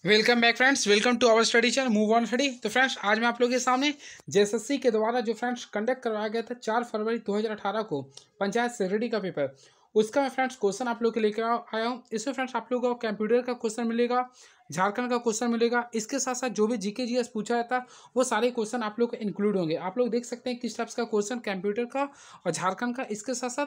Welcome back friends, welcome to our study channel move on study. तो friends, आज मैं आप लोगों के सामने जेएसएससी के द्वारा जो फ्रेंड्स कंडक्ट करवाया गया था 4 फरवरी 2018 को पंचायत सेक्रेटरी का पेपर, उसका मैं फ्रेंड्स क्वेश्चन आप लोग के लेकर आया हूँ। इसमें फ्रेंड्स आप लोगों को कंप्यूटर का क्वेश्चन मिलेगा, झारखंड का क्वेश्चन मिलेगा, इसके साथ साथ जो भी जीके जीएस पूछा जाता वो सारे क्वेश्चन आप लोग को इंक्लूड होंगे। आप लोग देख सकते हैं किस टाइप्स का क्वेश्चन कंप्यूटर का और झारखंड का, इसके साथ साथ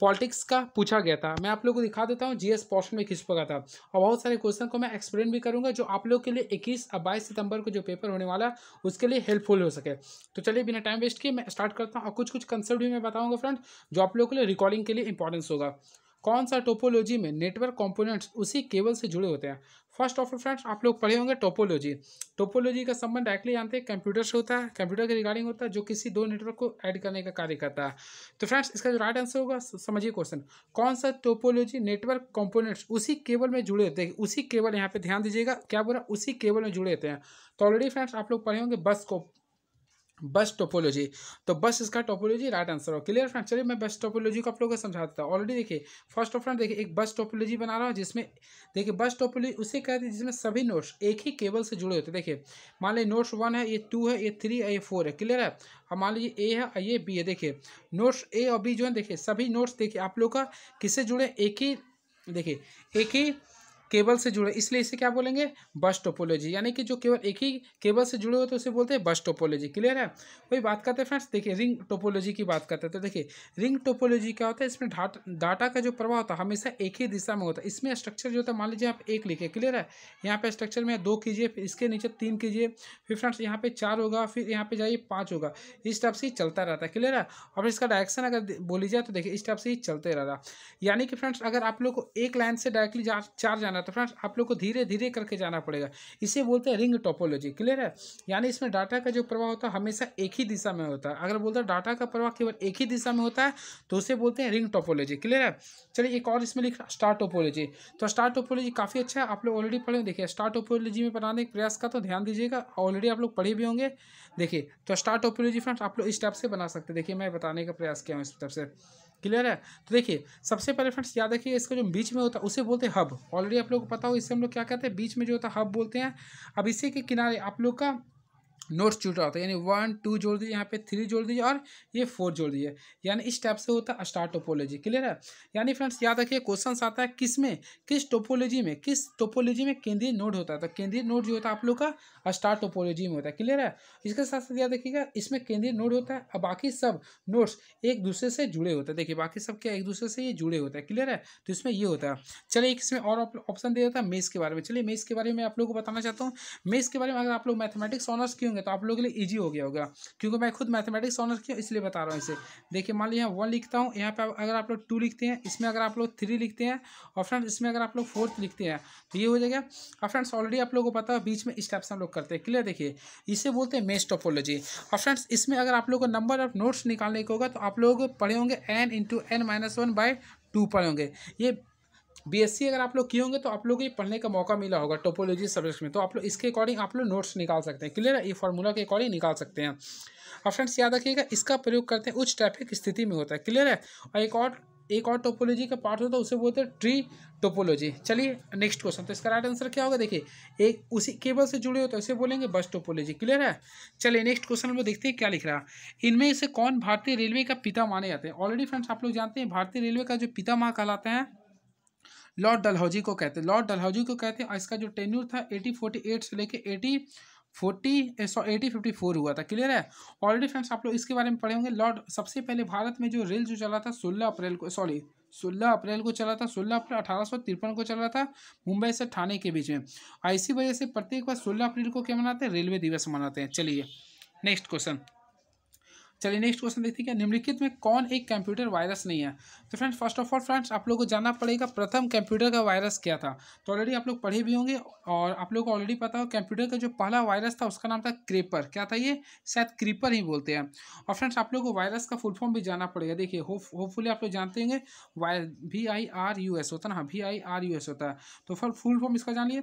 पॉलिटिक्स का पूछा गया था। मैं आप लोग को दिखा देता हूँ जीएस पोर्शन में किस प्रकार था, और बहुत सारे क्वेश्चन को मैं एक्सप्लेन भी करूंगा जो आप लोग के लिए 21 और 22 सितंबर को जो पेपर होने वाला है उसके लिए हेल्पफुल हो सके। तो चलिए बिना टाइम वेस्ट किए मैं स्टार्ट करता हूँ और कुछ कुछ कंसेप्ट भी मैं बताऊंगा फ्रेंड जो आप लोग के लिए रिकॉर्डिंग के लिए इंपॉर्टेंस होगा। कौन सा टोपोलॉजी में नेटवर्क कंपोनेंट्स उसी केबल से जुड़े होते हैं? फर्स्ट ऑफ ऑल फ्रेंड्स आप लोग पढ़े होंगे टोपोलॉजी। टोपोलॉजी का संबंध डायरेक्टली जानते हैं कंप्यूटर से होता है, कंप्यूटर के रिगार्डिंग होता है जो किसी दो नेटवर्क को ऐड करने का कार्य करता है। तो फ्रेंड्स इसका जो राइट आंसर होगा, समझिए क्वेश्चन, कौन सा टोपोलॉजी नेटवर्क कंपोनेंट्स उसी केबल में जुड़े होते हैं। उसी केबल, यहाँ पे ध्यान दीजिएगा, क्या बोला, उसी केबल में जुड़े होते हैं। तो ऑलरेडी फ्रेंड्स आप लोग पढ़े होंगे बस टोपोलॉजी। तो बस इसका टोपोलॉजी राइट आंसर हो। क्लियर फ्रेंड, चलिए मैं बस टोपोलॉजी को आप लोगों को समझा देता हूँ। ऑलरेडी देखिए फर्स्ट ऑफ फ्रेंड देखिए एक बस टोपोलॉजी बना रहा हूँ जिसमें देखिए बस टोपोलॉजी उसे कहते हैं जिसमें सभी नोड्स एक ही केबल से जुड़े होते हैं। देखिए मान लीजिए नोड्स 1 है, ये 2 है, ये 3 है, ये 4 है। क्लियर है। अब मान लीजिए ए है और ये बी है। देखिए नोड्स ए और बी जो है, देखिए सभी नोड्स देखिए आप लोग का किससे जुड़े, एक ही, देखिए एक ही केबल से जुड़े, इसलिए इसे क्या बोलेंगे, बस टोपोलॉजी। यानी कि जो केवल एक ही केबल से जुड़े होते हैं उसे बोलते हैं बस टोपोलॉजी। क्लियर है। वही बात करते हैं फ्रेंड्स, देखिए रिंग टोपोलॉजी की बात करते हैं। तो देखिए रिंग टोपोलॉजी क्या होता है, इसमें डाटा का जो प्रवाह होता है हमेशा एक ही दिशा में होता है। इसमें स्ट्रक्चर जो होता है, मान लीजिए आप एक लिखे। क्लियर है। यहाँ पे स्ट्रक्चर में 2 कीजिए, फिर इसके नीचे 3 कीजिए, फिर फ्रेंड्स यहाँ पे 4 होगा, फिर यहाँ पे जाइए 5 होगा। इस टाइप से ही चलता रहता है। क्लियर है। और इसका डायरेक्शन अगर बोली जाए तो देखिए इस टाइप से ही चलते रहता। यानी कि फ्रेंड्स अगर आप लोग को एक लाइन से डायरेक्टली 4 जाना है तो फ्रेंड्स आप लोग को धीरे धीरे करके जाना पड़ेगा। इसे बोलते हैं रिंग टोपोलॉजी। क्लियर है। यानी इसमें डाटा का जो प्रवाह होता है हमेशा एक ही दिशा में होता है। अगर बोलते हैं डाटा का प्रवाह केवल एक ही दिशा में होता है तो उसे बोलते हैं रिंग टोपोलॉजी। क्लियर है। चलिए एक और इसमें लिख रहा स्टार टोपोलॉजी। तो स्टार टोपोलॉजी काफ़ी अच्छा है, आप लोग ऑलरेडी पढ़े। देखिए स्टार टोपोलॉजी में बनाने का प्रयास का तो ध्यान दीजिएगा, ऑलरेडी आप लोग पढ़े भी होंगे। देखिए तो स्टार टोपोलॉजी फ्रेंड्स आप लोग इस टाइप से बना सकते हैं। देखिए मैं बताने का प्रयास किया हूँ इस तरफ से। क्लियर है। तो देखिए सबसे पहले फ्रेंड्स याद रखिए, इसका जो बीच में होता है उसे बोलते हैं हब। ऑलरेडी आप लोगों को पता हो, इससे हम लोग क्या कहते हैं, बीच में जो होता है हब बोलते हैं। अब इसी के किनारे आप लोग का नोट्स जुड़ रहा होता है, यानी 1 2 जोड़ दीजिए, यहाँ पे 3 जोड़ दीजिए और ये 4 जोड़ दीजिए। यानी इस टाइप से होता है स्टार टोपोलॉजी। क्लियर है। यानी फ्रेंड्स याद रखिए क्वेश्चन आता है किस में, किस टोपोलॉजी में केंद्रीय नोड होता है। तो केंद्रीय नोड जो होता है आप लोग का स्टार टोपोलॉजी में होता है। क्लियर है। इसके साथ साथ याद रखिएगा इसमें केंद्रीय नोड होता है और बाकी सब नोड्स एक दूसरे से जुड़े होते हैं। देखिए बाकी सब क्या एक दूसरे से ये जुड़े होते हैं। क्लियर है। तो इसमें ये होता है। चलिए एक इसमें और ऑप्शन दे देता है मेष के बारे में। चलिए मेष के बारे में आप लोग को बताना चाहता हूँ। मेष के बारे में अगर आप लोग मैथमेटिक्स ऑनर्स किए होंगे तो आप लोगों के लिए इजी हो गया होगा, क्योंकि मैं खुद मैथमेटिक्स ऑनर्स किया इसलिए बता रहा हूँ इसे। देखिए मान लीजिए यहाँ 1 लिखता हूँ, यहाँ पे अगर आप लोग 2 लिखते हैं, इसमें अगर आप लोग 3 लिखते हैं, और फ्रेंड्स इसमें अगर आप लोग 4 लिखते हैं तो ये हो जाएगा। और फ्रेंड्स ऑलरेडी आप लोगों को पता है बीच में इस टाइप से हम लोग करते हैं। क्लियर। देखिए इसे बोलते हैं मेष टोपोलॉजी। और फ्रेंड्स इसमें अगर आप लोग को नंबर ऑफ नोट्स निकालने को होगा तो आप लोग पढ़े होंगे n/n-1/2 पढ़े होंगे। ये बीएससी अगर आप लोग किए होंगे तो आप लोग को ये पढ़ने का मौका मिला होगा टोपोलॉजी सब्जेक्ट में, तो आप लोग इसके अकॉर्डिंग आप लोग नोट्स निकाल सकते हैं। क्लियर है। ये फार्मूला के अकॉर्डिंग निकाल सकते हैं। और फ्रेंड्स याद रखिएगा इसका प्रयोग करते हैं उच्च ट्रैफिक स्थिति में होता है। क्लियर है। और एक और टोपोलॉजी का पार्ट होता है उसे बोलते हैं ट्री टोपोलॉजी। चलिए नेक्स्ट क्वेश्चन, तो इसका राइट आंसर क्या होगा, देखिए एक उसी केबल से जुड़े होते हैं उसे बोलेंगे बस टोपोलॉजी। क्लियर है। चलिए नेक्स्ट क्वेश्चन हम लोग देखते हैं क्या लिख रहा है। इनमें से कौन भारतीय रेलवे का पिता माने जाते हैं? ऑलरेडी फ्रेंड्स आप लोग जानते हैं भारतीय रेलवे का जो पितामह कहलाते हैं लॉर्ड डलहौजी को कहते हैं। लॉर्ड डलहौजी को कहते हैं। और इसका जो टेन्यूर था 1848 से लेके 1854 हुआ था। क्लियर है। ऑलरेडी फ्रेंड्स आप लोग इसके बारे में पढ़े होंगे। लॉर्ड सबसे पहले भारत में जो रेल जो चला था 16 अप्रैल को चला था। 16 अप्रैल 1853 को चला था, मुंबई से ठाणे के बीच में। इसी वजह से प्रत्येक बार 16 अप्रैल को क्या मनाते हैं, रेलवे दिवस मनाते हैं। चलिए नेक्स्ट क्वेश्चन देखते हैं क्या निम्नलिखित में कौन एक कंप्यूटर वायरस नहीं है? तो friends first of all friends आप लोग को जानना पड़ेगा प्रथम कंप्यूटर का वायरस क्या था। तो ऑलरेडी आप लोग पढ़े भी होंगे और आप लोग को ऑलरेडी पता हो कंप्यूटर का जो पहला वायरस था उसका नाम था क्रीपर। क्या था ये, शायद क्रीपर ही बोलते हैं। और फ्रेंड्स आप लोग को वायरस का फुल फॉर्म भी जानना पड़ेगा। देखिए होपफुली आप लोग जानते होंगे VIRUS होता है ना, VIRUS होता है। तो फुल फॉर्म इसका जान लिए,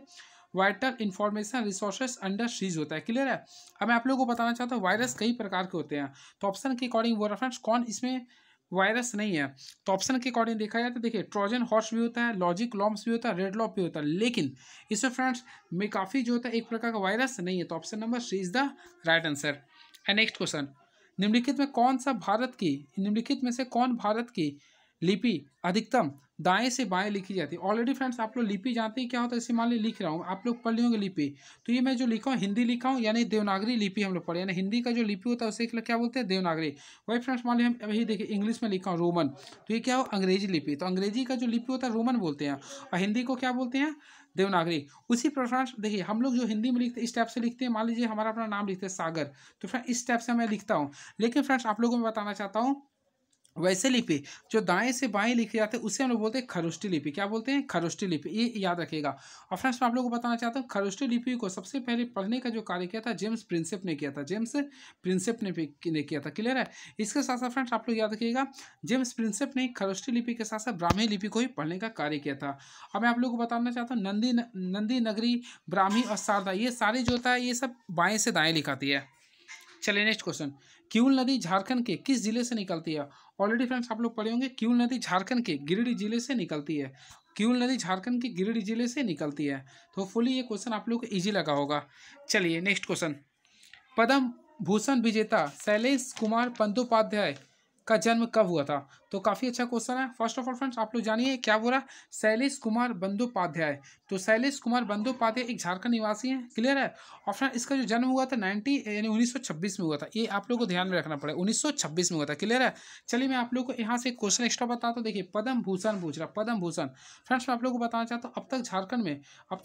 vital information resources under seize होता है। क्लियर है। अब मैं आप लोगों को बताना चाहता हूँ वायरस कई प्रकार के होते हैं। तो ऑप्शन के अकॉर्डिंग वो रेफरेंस कौन इसमें वायरस नहीं है। तो ऑप्शन के अकॉर्डिंग देखा जाए तो देखिए ट्रोजन हॉर्स भी होता है, लॉजिक लॉम्स भी होता है, रेडलॉप भी होता है, लेकिन इसमें फ्रेंड्स में काफ़ी जो होता है एक प्रकार का वायरस नहीं है। तो option number C is the right answer. And next question, निम्नलिखित में से कौन भारत की लिपि अधिकतम दाएं से बाएं लिखी जाती है। ऑलरेडी फ्रेंड्स आप लोग लिपि जानते हैं क्या होता है, इसे मान ली लिख रहा हूँ, आप लोग पढ़ लियोगे लिपि। तो ये मैं जो लिखा हूँ हिंदी लिखा हूँ, यानी देवनागरी लिपि हम लोग पढ़े, यानी हिंदी का जो लिपि होता है उसे क्या बोलते हैं, देवनागरी। वही फ्रेंड्स मान ली हम अभी देखिए इंग्लिश में लिखा हूँ रोमन, तो ये क्या हो, अंग्रेजी लिपि। तो अंग्रेजी का जो लिपि होता है रोमन बोलते हैं, और हिंदी को क्या बोलते हैं, देवनागरी। उसी पर फ्रेंड्स देखिए हम लोग जो हिंदी में लिखते हैं इस टाइप से लिखते हैं, मान लीजिए हमारा अपना नाम लिखते हैं सागर, तो फ्रेंड इस टाइप से मैं लिखता हूँ। लेकिन फ्रेंड्स आप लोगों को मैं बताना चाहता हूँ वैसे लिपि जो दाएं से बाएं लिखे जाते हैं उसे हम लोग बोलते हैं खरोष्टी लिपि। क्या बोलते हैं, खरोष्टी लिपि, ये याद रखिएगा। और फ्रेंड्स मैं आप लोगों को बताना चाहता हूँ खरोष्टी लिपि को सबसे पहले पढ़ने का जो कार्य किया था जेम्स प्रिंसेप ने किया था, जेम्स प्रिंसेप ने किया था। क्लियर है। इसके साथ साथ फ्रेंड्स आप लोग याद रखिएगा जेम्स प्रिंसेप ने खरोष्टी लिपि के साथ साथ ब्राह्मी लिपि को ही पढ़ने का कार्य किया था। अब मैं आप लोग को बताना चाहता हूँ नंदी नगरी, ब्राह्मी और शारदा, ये सारे जो होता है ये सब बाएं से दाएं लिखाती है। चलिए नेक्स्ट क्वेश्चन, किऊल नदी झारखंड के किस जिले से निकलती है। ऑलरेडी फ्रेंड्स आप लोग पढ़े होंगे किऊल नदी झारखंड के गिरिडीह जिले से निकलती है। किऊल नदी झारखंड के गिरिडीह जिले से निकलती है। तो होपफुली ये क्वेश्चन आप लोग को इजी लगा होगा। चलिए नेक्स्ट क्वेश्चन, पद्म भूषण विजेता शैलेश कुमार बंदोपाध्याय का जन्म कब हुआ था। तो काफ़ी अच्छा क्वेश्चन है। फर्स्ट ऑफ ऑल फ्रेंड्स आप लोग जानिए क्या बोला, शैलेश कुमार बंदोपाध्याय। तो शैलेश कुमार बंदोपाध्याय एक झारखंड निवासी हैं। क्लियर है। और फ्रेंड इसका जो जन्म हुआ था 1926 में हुआ था, ये आप लोग को ध्यान में रखना पड़ेगा, 1926 में हुआ था। क्लियर है। चलिए मैं आप लोग को यहाँ से क्वेश्चन एक्स्ट्रा बताता हूँ। देखिए पद्म भूषण पूछ रहा, पद्म भूषण फ्रेंड्स मैं आप लोग को बताना चाहता हूँ अब तक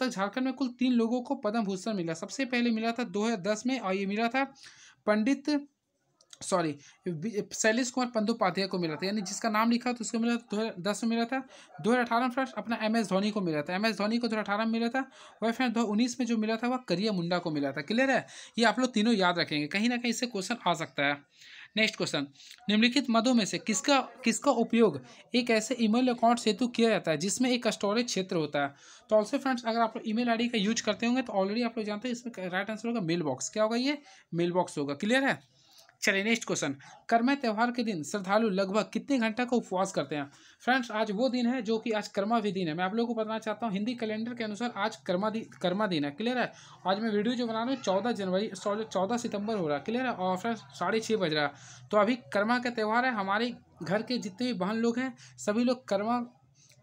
झारखंड में कुल 3 लोगों को पद्म भूषण मिला। सबसे पहले मिला था 2010 में, और ये मिला था शैलेश कुमार बंदोपाध्याय को मिला था, यानी जिसका नाम लिखा तो उसको मिला था 2010 में मिला था। 2018 फ्रेंड्स अपना MS धोनी को मिला था, MS धोनी को 2018 में मिला था। वही फ्रेंड 2019 में जो मिला था वह करिया मुंडा को मिला था। क्लियर है। ये आप लोग तीनों याद रखेंगे, कहीं ना कहीं इससे क्वेश्चन आ सकता है। नेक्स्ट क्वेश्चन, निम्नलिखित मदों में से किसका उपयोग एक ऐसे ईमेल अकाउंट हेतु किया जाता है जिसमें एक स्टोरेज क्षेत्र होता है। तो ऑल्सो फ्रेंड्स अगर आप लोग ईमेल आईडी का यूज करते होंगे तो ऑलरेडी आप लोग जानते हैं इसमें राइट आंसर होगा मेल बॉक्स। क्या होगा, ये मेल बॉक्स होगा। क्लियर है। चलिए नेक्स्ट क्वेश्चन, कर्मा त्यौहार के दिन श्रद्धालु लगभग कितने घंटा का उपवास करते हैं। फ्रेंड्स आज वो दिन है जो कि आज कर्मा भी दिन है। मैं आप लोगों को बताना चाहता हूँ हिंदी कैलेंडर के अनुसार आज कर्मा दिन है। क्लियर है। आज मैं वीडियो जो बना रहा हूँ 14 सितंबर हो रहा है। क्लियर है। और फ्रेंड्स 6:30 बज रहा है। तो अभी कर्मा का त्यौहार है। हमारे घर के जितने भी बहन लोग हैं सभी लोग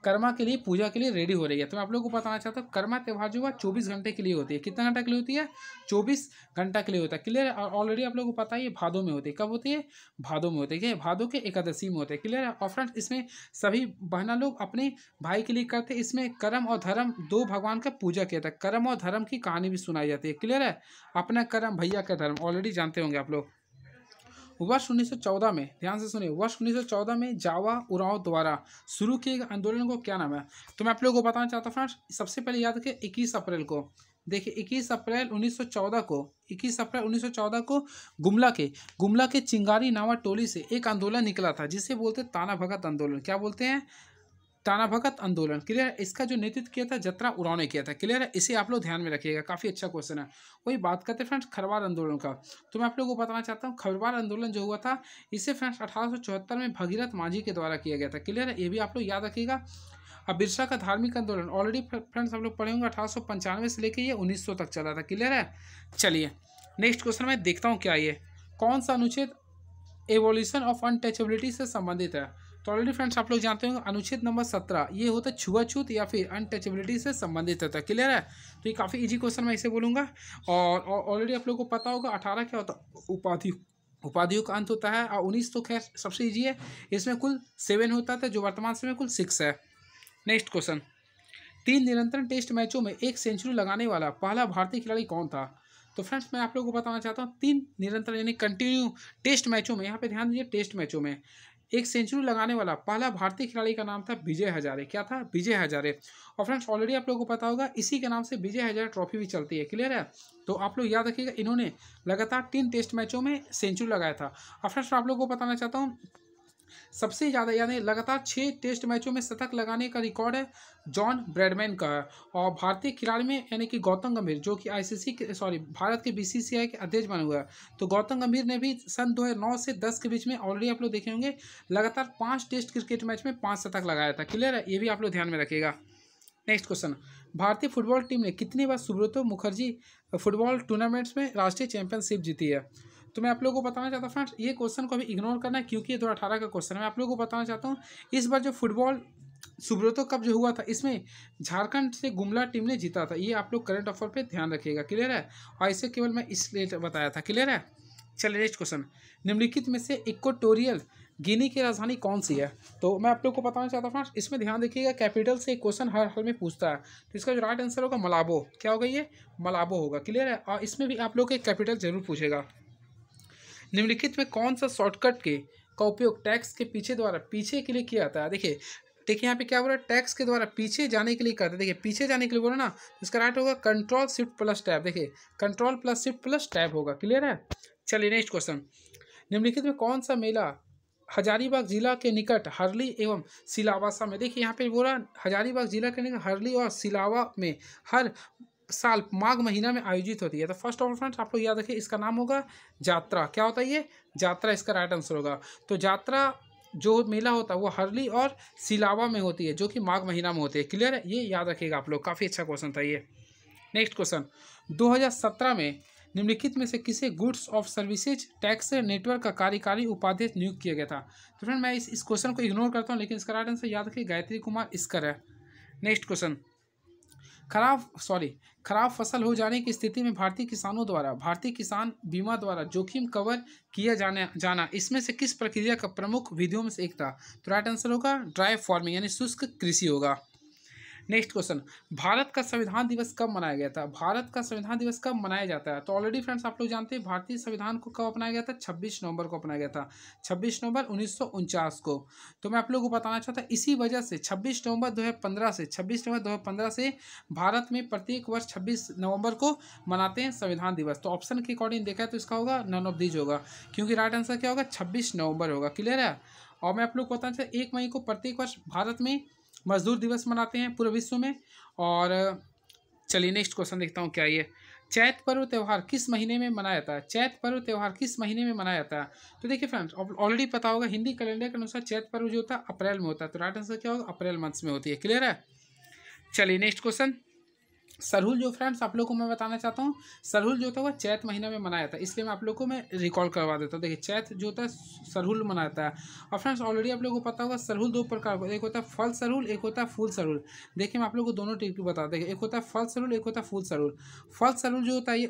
कर्मा के लिए पूजा के लिए रेडी हो रही है। तो मैं आप लोगों को बताना चाहता हूँ कर्मा त्यौहार जो है 24 घंटे के लिए होती है। कितना घंटा के लिए होती है, 24 घंटा के लिए होता है। क्लियर है। और ऑलरेडी आप लोगों को पता है ये भादों में होती है। कब होती है, भादों में होती है। भादों के एकादशी में होते हैं। क्लियर है। और फ्रेंड्स इसमें सभी बहना लोग अपने भाई के लिए करते हैं। इसमें कर्म और धर्म दो भगवान का पूजा किया था। कर्म और धर्म की कहानी भी सुनाई जाती है। क्लियर है। अपना कर्म भैया का धर्म ऑलरेडी जानते होंगे आप लोग। वर्ष 1914 में, ध्यान से सुनिए, वर्ष 1914 में जावा उरांव द्वारा शुरू किए गए आंदोलन को क्या नाम है। तो मैं आप लोगों को बताना चाहता हूँ फ्रेंड्स सबसे पहले याद रखिए 21 अप्रैल को। देखिए 21 अप्रैल 1914 को गुमला के चिंगारी नावा टोली से एक आंदोलन निकला था जिसे बोलते ताना भगत आंदोलन। क्या बोलते हैं, ताना भगत आंदोलन। क्लियर है। इसका जो नेतृत्व किया था जत्रा उरांव ने किया था। क्लियर है। इसे आप लोग ध्यान में रखिएगा, काफ़ी अच्छा क्वेश्चन है। वही बात करते हैं फ्रेंड्स खरवार आंदोलन का। तो मैं आप लोगों को बताना चाहता हूँ खरवार आंदोलन जो हुआ था इसे फ्रेंड्स 1874 में भगीरथ मांझी के द्वारा किया गया था। क्लियर है। ये भी आप लोग याद रखिएगा। अब बिरसा का धार्मिक आंदोलन ऑलरेडी फ्रेंड्स आप लोग पढ़े होंगे 1895 से लेकर ये 1900 तक चला था। क्लियर है। चलिए नेक्स्ट क्वेश्चन मैं देखता हूँ क्या ये कौन सा अनुच्छेद एवोल्यूशन ऑफ अनटचेबिलिटी से संबंधित है। तो ऑलरेडी फ्रेंड्स आप लोग जानते होंगे अनुच्छेद नंबर 17 ये होता है छुआछूत या फिर अनटचेबिलिटी से संबंधित होता है। क्लियर है। तो ये काफ़ी इजी क्वेश्चन मैं इसे बोलूँगा। और ऑलरेडी आप लोगों को पता होगा 18 क्या होता है, उपाधियों का अंत होता है। और 19 तो खैर सबसे ईजी है, इसमें कुल 7 होता था जो वर्तमान समय कुल 6 है। नेक्स्ट क्वेश्चन, 3 निरंतर टेस्ट मैचों में 1 सेंचुरी लगाने वाला पहला भारतीय खिलाड़ी कौन था। तो फ्रेंड्स मैं आप लोगों को बताना चाहता हूँ 3 निरंतर यानी कंटिन्यू टेस्ट मैचों में, यहाँ पे ध्यान दीजिए टेस्ट मैचों में 1 सेंचुरी लगाने वाला पहला भारतीय खिलाड़ी का नाम था विजय हजारे। क्या था, विजय हजारे। और फ्रेंड्स ऑलरेडी आप लोगों को पता होगा इसी के नाम से विजय हजारे ट्रॉफी भी चलती है। क्लियर है। तो आप लोग याद रखिएगा इन्होंने लगातार 3 टेस्ट मैचों में सेंचुरी लगाया था। और फ्रेंड्स मैं आप लोगों को बताना चाहता हूँ सबसे ज़्यादा यानी लगातार 6 टेस्ट मैचों में शतक लगाने का रिकॉर्ड है जॉन ब्रैडमैन का है। और भारतीय खिलाड़ी में यानी कि गौतम गंभीर जो कि आईसीसी के भारत के बीसीसीआई के अध्यक्ष बने हुए हैं, तो गौतम गंभीर ने भी सन 2009 से 10 के बीच में ऑलरेडी आप लोग देखे होंगे लगातार 5 टेस्ट क्रिकेट मैच में 5 शतक लगाया था। क्लियर है, ये भी आप लोग ध्यान में रखिएगा। नेक्स्ट क्वेश्चन, भारतीय फुटबॉल टीम ने कितनी बार सुब्रतो मुखर्जी फुटबॉल टूर्नामेंट्स में राष्ट्रीय चैंपियनशिप जीती है? तो मैं आप लोगों को बताना चाहता हूँ फ्रेंड्स, ये क्वेश्चन को भी इग्नोर करना है क्योंकि ये 2018 का क्वेश्चन है। मैं आप लोगों को बताना चाहता हूँ इस बार जो फुटबॉल सुब्रतो कप जो हुआ था इसमें झारखंड से गुमला टीम ने जीता था। ये आप लोग करंट अफेयर पे ध्यान रखिएगा। क्लियर है, और इसे केवल मैं इसलिए बताया था। क्लियर है, चलिए नेक्स्ट क्वेश्चन, निम्नलिखित में से इक्वाटोरियल गिनी की राजधानी कौन सी है? तो मैं आप लोग को बताना चाहता हूँ फ्रेंड्स, इसमें ध्यान देखिएगा कैपिटल से एक क्वेश्चन हर हाल में पूछता है, तो इसका जो राइट आंसर होगा मलाबो। क्या होगा ये? मलाबो होगा। क्लियर है, और इसमें भी आप लोग के कैपिटल जरूर पूछेगा। निम्नलिखित में कौन सा शॉर्टकट का उपयोग टैक्स के पीछे के लिए किया जाता है? देखिए यहाँ पे क्या बोल रहा है, टैक्स के द्वारा पीछे जाने के लिए करते हैं। देखिए पीछे जाने के लिए बोला ना, इसका राइट होगा कंट्रोल शिफ्ट प्लस टैब। देखिए control plus shift plus tab होगा। क्लियर है, चलिए नेक्स्ट क्वेश्चन, निम्नलिखित में कौन सा मेला हजारीबाग जिला के निकट हरली एवं सिलावासा में? देखिए यहाँ पे बोला हजारीबाग जिला के निकट हरली और सिलावा में हर साल माघ महीना में आयोजित होती है। तो फर्स्ट ऑफ ऑल फ्रेंड्स आप लोग याद रखिए, इसका नाम होगा जात्रा। क्या होता है ये? जात्रा इसका राइट आंसर होगा। तो जात्रा जो मेला होता है वो हरली और सिलावा में होती है, जो कि माघ महीना में होती है। क्लियर है, ये याद रखिएगा आप लोग, काफ़ी अच्छा क्वेश्चन था ये। नेक्स्ट क्वेश्चन, 2017 में निम्नलिखित में से किसे goods of services tax network का कार्यकारी उपाध्यक्ष नियुक्त किया गया था? तो फ्रेंड मैं इस क्वेश्चन को इग्नोर करता हूँ, लेकिन इसका राइट आंसर याद रखिए गायत्री कुमार इसकर है। नेक्स्ट क्वेश्चन, खराब फसल हो जाने की स्थिति में भारतीय किसान बीमा द्वारा जोखिम कवर किया जाना इसमें से किस प्रक्रिया का प्रमुख विधियों में से एक था? तो राइट आंसर होगा ड्राई फार्मिंग यानी शुष्क कृषि होगा। नेक्स्ट क्वेश्चन, भारत का संविधान दिवस कब मनाया गया था? भारत का संविधान दिवस कब मनाया जाता है? तो ऑलरेडी फ्रेंड्स आप लोग जानते हैं भारतीय संविधान को कब अपनाया गया था? 26 नवंबर को अपनाया गया था, 26 नवंबर 1949 को। तो मैं आप लोगों को बताना चाहता इसी वजह से 26 नवंबर 2015 से भारत में प्रत्येक वर्ष 26 नवंबर को मनाते हैं संविधान दिवस। तो ऑप्शन के अकॉर्डिंग देखा है तो इसका होगा नन ऑफ दीज होगा, क्योंकि राइट आंसर क्या होगा? 26 नवंबर होगा। क्लियर है, और मैं आप लोग को बताना चाहता 1 मई को प्रत्येक वर्ष भारत में मजदूर दिवस मनाते हैं पूरे विश्व में। और चलिए नेक्स्ट क्वेश्चन देखता हूँ क्या ये, चैत पर्व त्यौहार किस महीने में मनाया जाता है? चैत पर्व त्यौहार किस महीने में मनाया जाता है? तो देखिए फ्रेंड्स ऑलरेडी पता होगा हिंदी कैलेंडर के अनुसार चैत पर्व जो होता है अप्रैल में होता है। तो राइट आंसर क्या होगा? अप्रैल मंथ में होती है। क्लियर है, चलिए नेक्स्ट क्वेश्चन, सरहुल जो फ्रेंड्स आप लोग को मैं बताना चाहता हूँ, सरहुल जो होता है वो चैत महीना में मनाया था, इसलिए मैं आप लोग को मैं रिकॉल करवा देता हूँ। देखिए चैत जो होता है सरहुल मनाता है। और फ्रेंड्स ऑलरेडी आप लोगों को पता होगा सरहुल 2 प्रकार का, एक होता है फल सरहुल, एक होता है फूल सरहुल। देखिए मैं आप लोग को दोनों टिप बता दें, एक होता है फल सरहुल, एक होता है फूल सरहुल। फल सरहुल जो होता है ये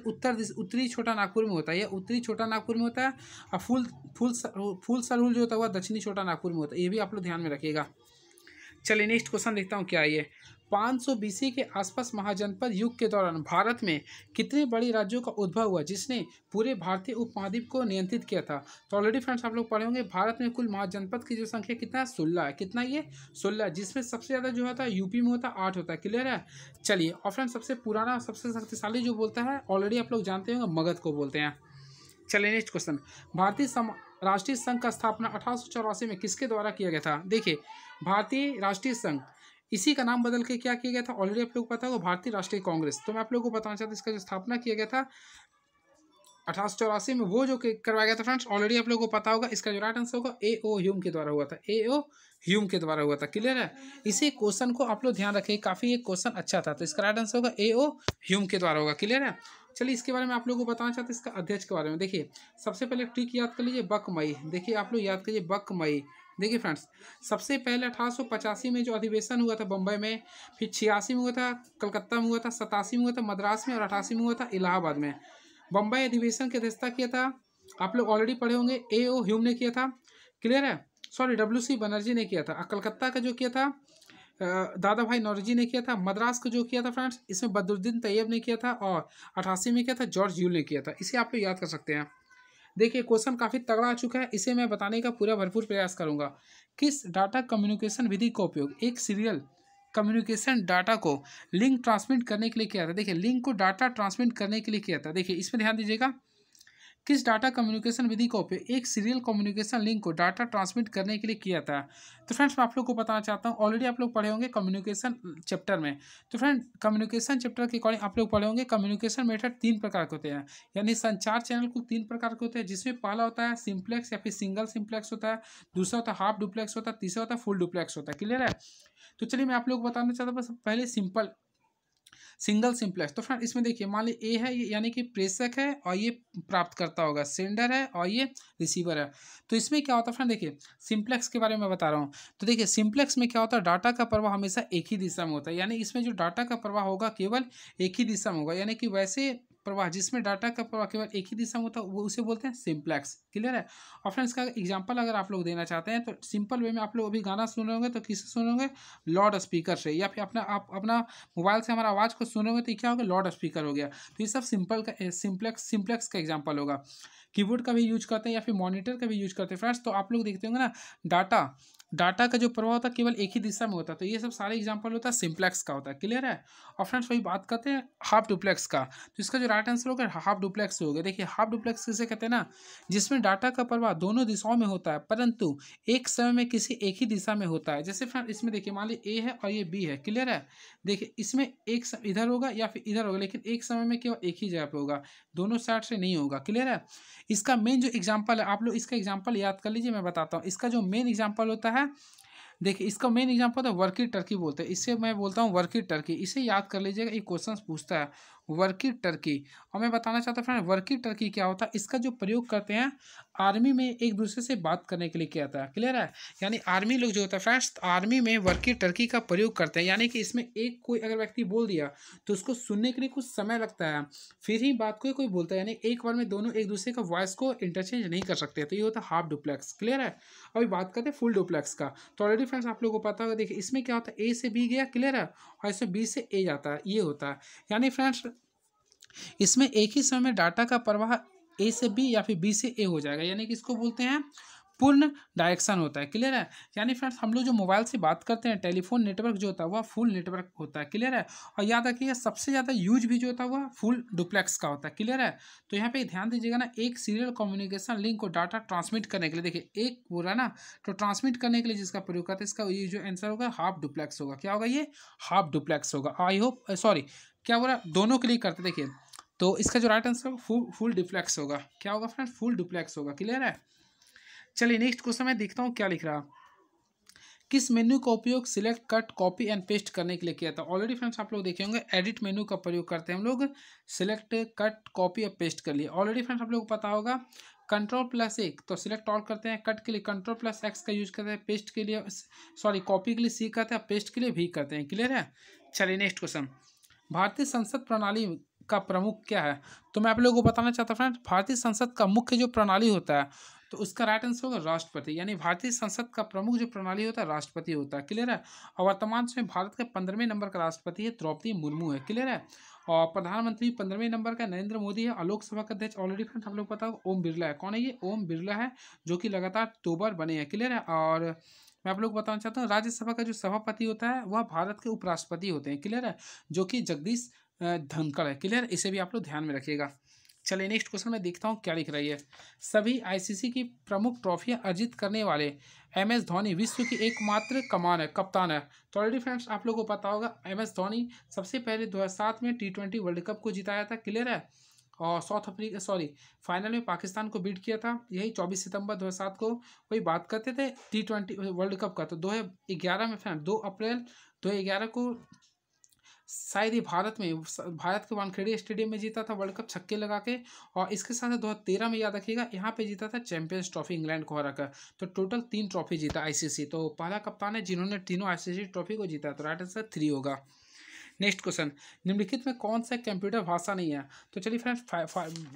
उत्तरी छोटा नागपुर में होता है, ये उत्तरी छोटा नागपुर में होता है। और फूल सरहुल जो होता है वह दक्षिणी छोटा नागपुर में होता है। ये भी आप लोग ध्यान में रखिएगा। चलिए नेक्स्ट क्वेश्चन देखता हूँ क्या ये, 500 BC के आसपास महाजनपद युग के दौरान भारत में कितने बड़े राज्यों का उद्भव हुआ जिसने पूरे भारतीय उपमहाद्वीप को नियंत्रित किया था? तो ऑलरेडी फ्रेंड्स आप लोग पढ़े होंगे भारत में कुल महाजनपद की जो संख्या कितना है? 16 है। कितना ये? 16, जिसमें सबसे ज़्यादा जो होता है यूपी में होता है, 8 होता है। क्लियर है, चलिए और फ्रेंड्स सबसे पुराना सबसे शक्तिशाली जो बोलता है ऑलरेडी आप लोग जानते होंगे मगध को बोलते हैं। चलिए नेक्स्ट क्वेश्चन, भारतीय राष्ट्रीय संघ का स्थापना 1884 में किसके द्वारा किया गया था? देखिए भारतीय राष्ट्रीय संघ इसी का नाम बदल के क्या किया गया था? ऑलरेडी आप लोग को पता होगा भारतीय राष्ट्रीय कांग्रेस। तो मैं आप लोगों को बताना चाहता हूँ इसका जो स्थापना किया गया था 1884 में, वो जो करवाया गया था फ्रेंड्स ऑलरेडी आप लोगों को पता होगा। इसका जो राइट आंसर होगा A.O. ह्यूम के द्वारा हुआ था, A.O. ह्यूम के द्वारा हुआ था। क्लियर है, इसी क्वेश्चन को आप लोग ध्यान रखिए, काफी एक क्वेश्चन अच्छा था। तो इसका राइट आंसर होगा A.O. ह्यूम के द्वारा होगा। क्लियर है, चलिए इसके बारे में आप लोगों को बताना चाहते हैं इसका अध्यक्ष के बारे में। देखिए सबसे पहले ट्रिक याद कर लीजिए, बकमई। देखिए आप लोग याद करिए बकमई। देखिए फ्रेंड्स सबसे पहले 1885 में जो अधिवेशन हुआ था बम्बई में, फिर 86 में हुआ था कलकत्ता में हुआ था, 87 में हुआ था मद्रास में, और 88 में हुआ था इलाहाबाद में। बम्बई अधिवेशन की अध्यक्षता किया था आप लोग ऑलरेडी पढ़े होंगे A.O. ह्यूम ने किया था। क्लियर है, W.C. बनर्जी ने किया था। कलकत्ता का जो किया था दादा भाई नौरोजी ने किया था। मद्रास को जो किया था फ्रेंड्स इसमें बदरुद्दीन तैयब ने किया था, और 88 में किया था जॉर्ज ह्यूल ने किया था। इसे आप लोग याद कर सकते हैं। देखिए क्वेश्चन काफ़ी तगड़ा आ चुका है, इसे मैं बताने का पूरा भरपूर प्रयास करूंगा। किस डाटा कम्युनिकेशन विधि का उपयोग एक सीरियल कम्युनिकेशन डाटा को लिंक ट्रांसमिट करने के लिए किया था? देखिए लिंक को डाटा ट्रांसमिट करने के लिए किया था। देखिए इसमें ध्यान दीजिएगा, किस डाटा कम्युनिकेशन विधि का उपयोग एक सीरियल कम्युनिकेशन लिंक को डाटा ट्रांसमिट करने के लिए किया जाता है? तो फ्रेंड्स मैं आप लोग को बताना चाहता हूँ, ऑलरेडी आप लोग पढ़े होंगे कम्युनिकेशन चैप्टर में। तो फ्रेंड कम्युनिकेशन चैप्टर के अकॉर्डिंग आप लोग पढ़े होंगे कम्युनिकेशन मेथड 3 प्रकार के होते हैं, यानी संचार चैनल कुल 3 प्रकार के होते हैं, जिसमें पहला होता है सिंप्लेक्स या फिर सिंगल सिंप्लेक्स होता है, दूसरा होता है हाफ डुप्लेक्स होता है, तीसरा होता है फुल डुप्लेक्स होता है। क्लियर है? तो चलिए मैं आप लोग को बताना चाहता हूँ, बस पहले सिंगल सिंप्लेक्स। तो फ्रेंड इसमें देखिए, मान ली ए है, ये यानी कि प्रेषक है और ये प्राप्त करता होगा, सेंडर है और ये रिसीवर है। तो इसमें क्या होता है फ्रेंड, देखिए सिंप्लेक्स के बारे में बता रहा हूँ। तो देखिए सिंप्लेक्स में क्या होता है, डाटा का प्रवाह हमेशा एक ही दिशा में होता है, यानी इसमें जो डाटा का प्रवाह होगा केवल एक ही दिशा में होगा, यानी कि वैसे प्रवाह जिसमें डाटा का प्रवाह केवल एक ही दिशा में होता है वो उसे बोलते हैं सिंप्लेक्स। क्लियर है? और फ्रेंड्स का एग्जांपल अगर आप लोग देना चाहते हैं तो सिंपल वे में आप लोग अभी गाना सुन रहे होंगे तो किससे सुन रहे होंगे, लाउड स्पीकर से, या फिर आप अपना मोबाइल से हमारा आवाज़ को सुनोगे तो क्या होगा, लाउड स्पीकर हो गया। तो ये सब सिंप्लेक्स का एग्जांपल होगा। कीबोर्ड का भी यूज करते हैं या फिर मॉनिटर का भी यूज करते हैं फ्रेंड्स। तो आप लोग देखते होंगे ना, डाटा का जो प्रवाह होता है केवल एक ही दिशा में होता है। तो ये सब सारे एग्जांपल होता है सिंप्लेक्स का होता है। क्लियर है? और फ्रेंड्स वही बात करते हैं हाफ डुप्लेक्स का। तो इसका जो राइट आंसर होगा हाफ डुप्लेक्स हो गया। देखिए हाफ डुप्लेक्स किसे कहते हैं ना, जिसमें डाटा का प्रवाह दोनों दिशाओं में होता है परंतु एक समय में किसी एक ही दिशा में होता है। जैसे फ्रेंड इसमें देखिए, मान ली ए है और ये बी है। क्लियर है? देखिए इसमें इधर होगा या फिर इधर होगा, लेकिन एक समय में केवल एक ही जगह पे होगा, दोनों साइड से नहीं होगा। क्लियर है? इसका मेन जो एग्जाम्पल है, आप लोग इसका एग्जाम्पल याद कर लीजिए, मैं बताता हूँ। इसका जो मेन एग्जाम्पल होता है, देखिए इसका मेन एग्जांपल होता है वर्की टर्की बोलते हैं, इससे मैं बोलता हूँ वर्की टर्की। इसे याद कर लीजिएगा, एक क्वेश्चन पूछता है वर्की टर्की। और मैं बताना चाहता हूँ फ्रेंड वर्की टर्की क्या होता है, इसका जो प्रयोग करते हैं आर्मी में एक दूसरे से बात करने के लिए किया जाता है। क्लियर है? यानी आर्मी लोग जो होता है फ्रेंड्स, आर्मी में वर्की टर्की का प्रयोग करते हैं, यानी कि इसमें एक कोई अगर व्यक्ति बोल दिया तो उसको सुनने के लिए कुछ समय लगता है, फिर ही बात कोई बोलता है, यानी एक बार में दोनों एक दूसरे का वॉइस को इंटरचेंज नहीं कर सकते। तो ये होता है हाफ डुप्लेक्स। क्लियर है? अभी बात करते हैं फुल डुप्लेक्स का। तो ऑलरेडी फ्रेंड्स आप लोगों को पता होगा, देखिए इसमें क्या होता है, ए से बी गया। क्लियर है? और इसमें बी से ए जाता है, ये होता है। यानी फ्रेंड्स इसमें एक ही समय में डाटा का प्रवाह ए से बी या फिर बी से ए हो जाएगा, यानी कि इसको बोलते हैं पूर्ण डायरेक्शन होता है। क्लियर है? यानी फ्रेंड्स हम लोग जो मोबाइल से बात करते हैं, टेलीफोन नेटवर्क जो होता है वह फुल नेटवर्क होता है। क्लियर है? और याद रखिएगा सबसे ज़्यादा यूज भी जो होता है वह फुल डुप्लेक्स का होता है। क्लियर है? तो यहाँ पे ध्यान दीजिएगा ना, एक सीरियल कम्युनिकेशन लिंक को डाटा ट्रांसमिट करने के लिए, देखिए एक बोला ना, तो ट्रांसमिट करने के लिए जिसका प्रयोग करते हैं, इसका ये जो आंसर होगा हाफ डुप्लेक्स होगा। क्या होगा? ये हाफ डुप्लेक्स होगा। आई होप, सॉरी क्या बोला, दोनों के लिए करते। देखिए तो इसका जो राइट आंसर होगा फुल डुप्लेक्स होगा। क्या होगा फ्रेंड? फुल डुप्लेक्स होगा। क्लियर है? चलिए नेक्स्ट क्वेश्चन मैं देखता हूँ क्या लिख रहा। किस मेन्यू का उपयोग select cut copy and paste करने के लिए किया था? ऑलरेडी फ्रेंड्स आप लोग देखे होंगे एडिट मेन्यू का प्रयोग करते हैं हम लोग, सिलेक्ट कट कॉपी और पेस्ट कर लिए। ऑलरेडी फ्रेंड्स आप लोग को पता होगा Ctrl+1 तो सिलेक्ट ऑल करते हैं, कट के लिए Ctrl+X का यूज करते हैं, पेस्ट के लिए कॉपी के लिए सी करते हैं, पेस्ट के लिए भी करते हैं। क्लियर है? चलिए नेक्स्ट क्वेश्चन, भारतीय संसद प्रणाली का प्रमुख क्या है? तो मैं आप लोगों को बताना चाहता हूँ फ्रेंड्स, भारतीय संसद का मुख्य जो प्रणाली होता है तो उसका राइट आंसर होगा राष्ट्रपति, यानी भारतीय संसद का प्रमुख जो प्रणाली होता है राष्ट्रपति होता है। क्लियर है? और वर्तमान में भारत के 15वें नंबर का राष्ट्रपति है द्रौपदी मुर्मू है। क्लियर है? और प्रधानमंत्री 15वें नंबर का नरेंद्र मोदी है। और लोकसभा का अध्यक्ष ऑलरेडी फ्रेंड्स आप लोग पता होगा ओम बिरला है। कौन है ये? ओम बिरला है, जो कि लगातार 2 बार बने हैं। क्लियर है? और मैं आप लोग बताना चाहता हूँ राज्यसभा का जो सभापति होता है वह भारत के उपराष्ट्रपति होते हैं। क्लियर है? जो कि जगदीश धनखड़ है। क्लियर? इसे भी आप लोग ध्यान में रखिएगा। चलिए नेक्स्ट क्वेश्चन मैं देखता हूँ क्या लिख रही है। सभी आईसीसी की प्रमुख ट्रॉफियां अर्जित करने वाले MS धोनी विश्व की एकमात्र कप्तान है। तो ऑलरेडी फ्रेंड्स आप लोगों को पता होगा MS धोनी सबसे पहले 2007 में T20 वर्ल्ड कप को जिताया था। क्लियर है? और फाइनल में पाकिस्तान को बीट किया था, यही 24 सितंबर 2007 को। वही बात करते थे T20 वर्ल्ड कप का, तो 2011 में फ्रेंड 2 अप्रैल 2011 को शायद ये भारत के वानखेड़े स्टेडियम में जीता था वर्ल्ड कप छक्के लगा के। और इसके साथ 2013 में याद रखिएगा यहाँ पे जीता था चैंपियंस ट्रॉफी इंग्लैंड को हरा कर। तो टोटल 3 ट्रॉफी जीता आईसीसी। तो पहला कप्तान है जिन्होंने तीनों आईसीसी ट्रॉफी को जीता। तो राइट आंसर 3 होगा। नेक्स्ट क्वेश्चन, निम्नलिखित में कौन सा कंप्यूटर भाषा नहीं है? तो चलिए फ्रेंड्स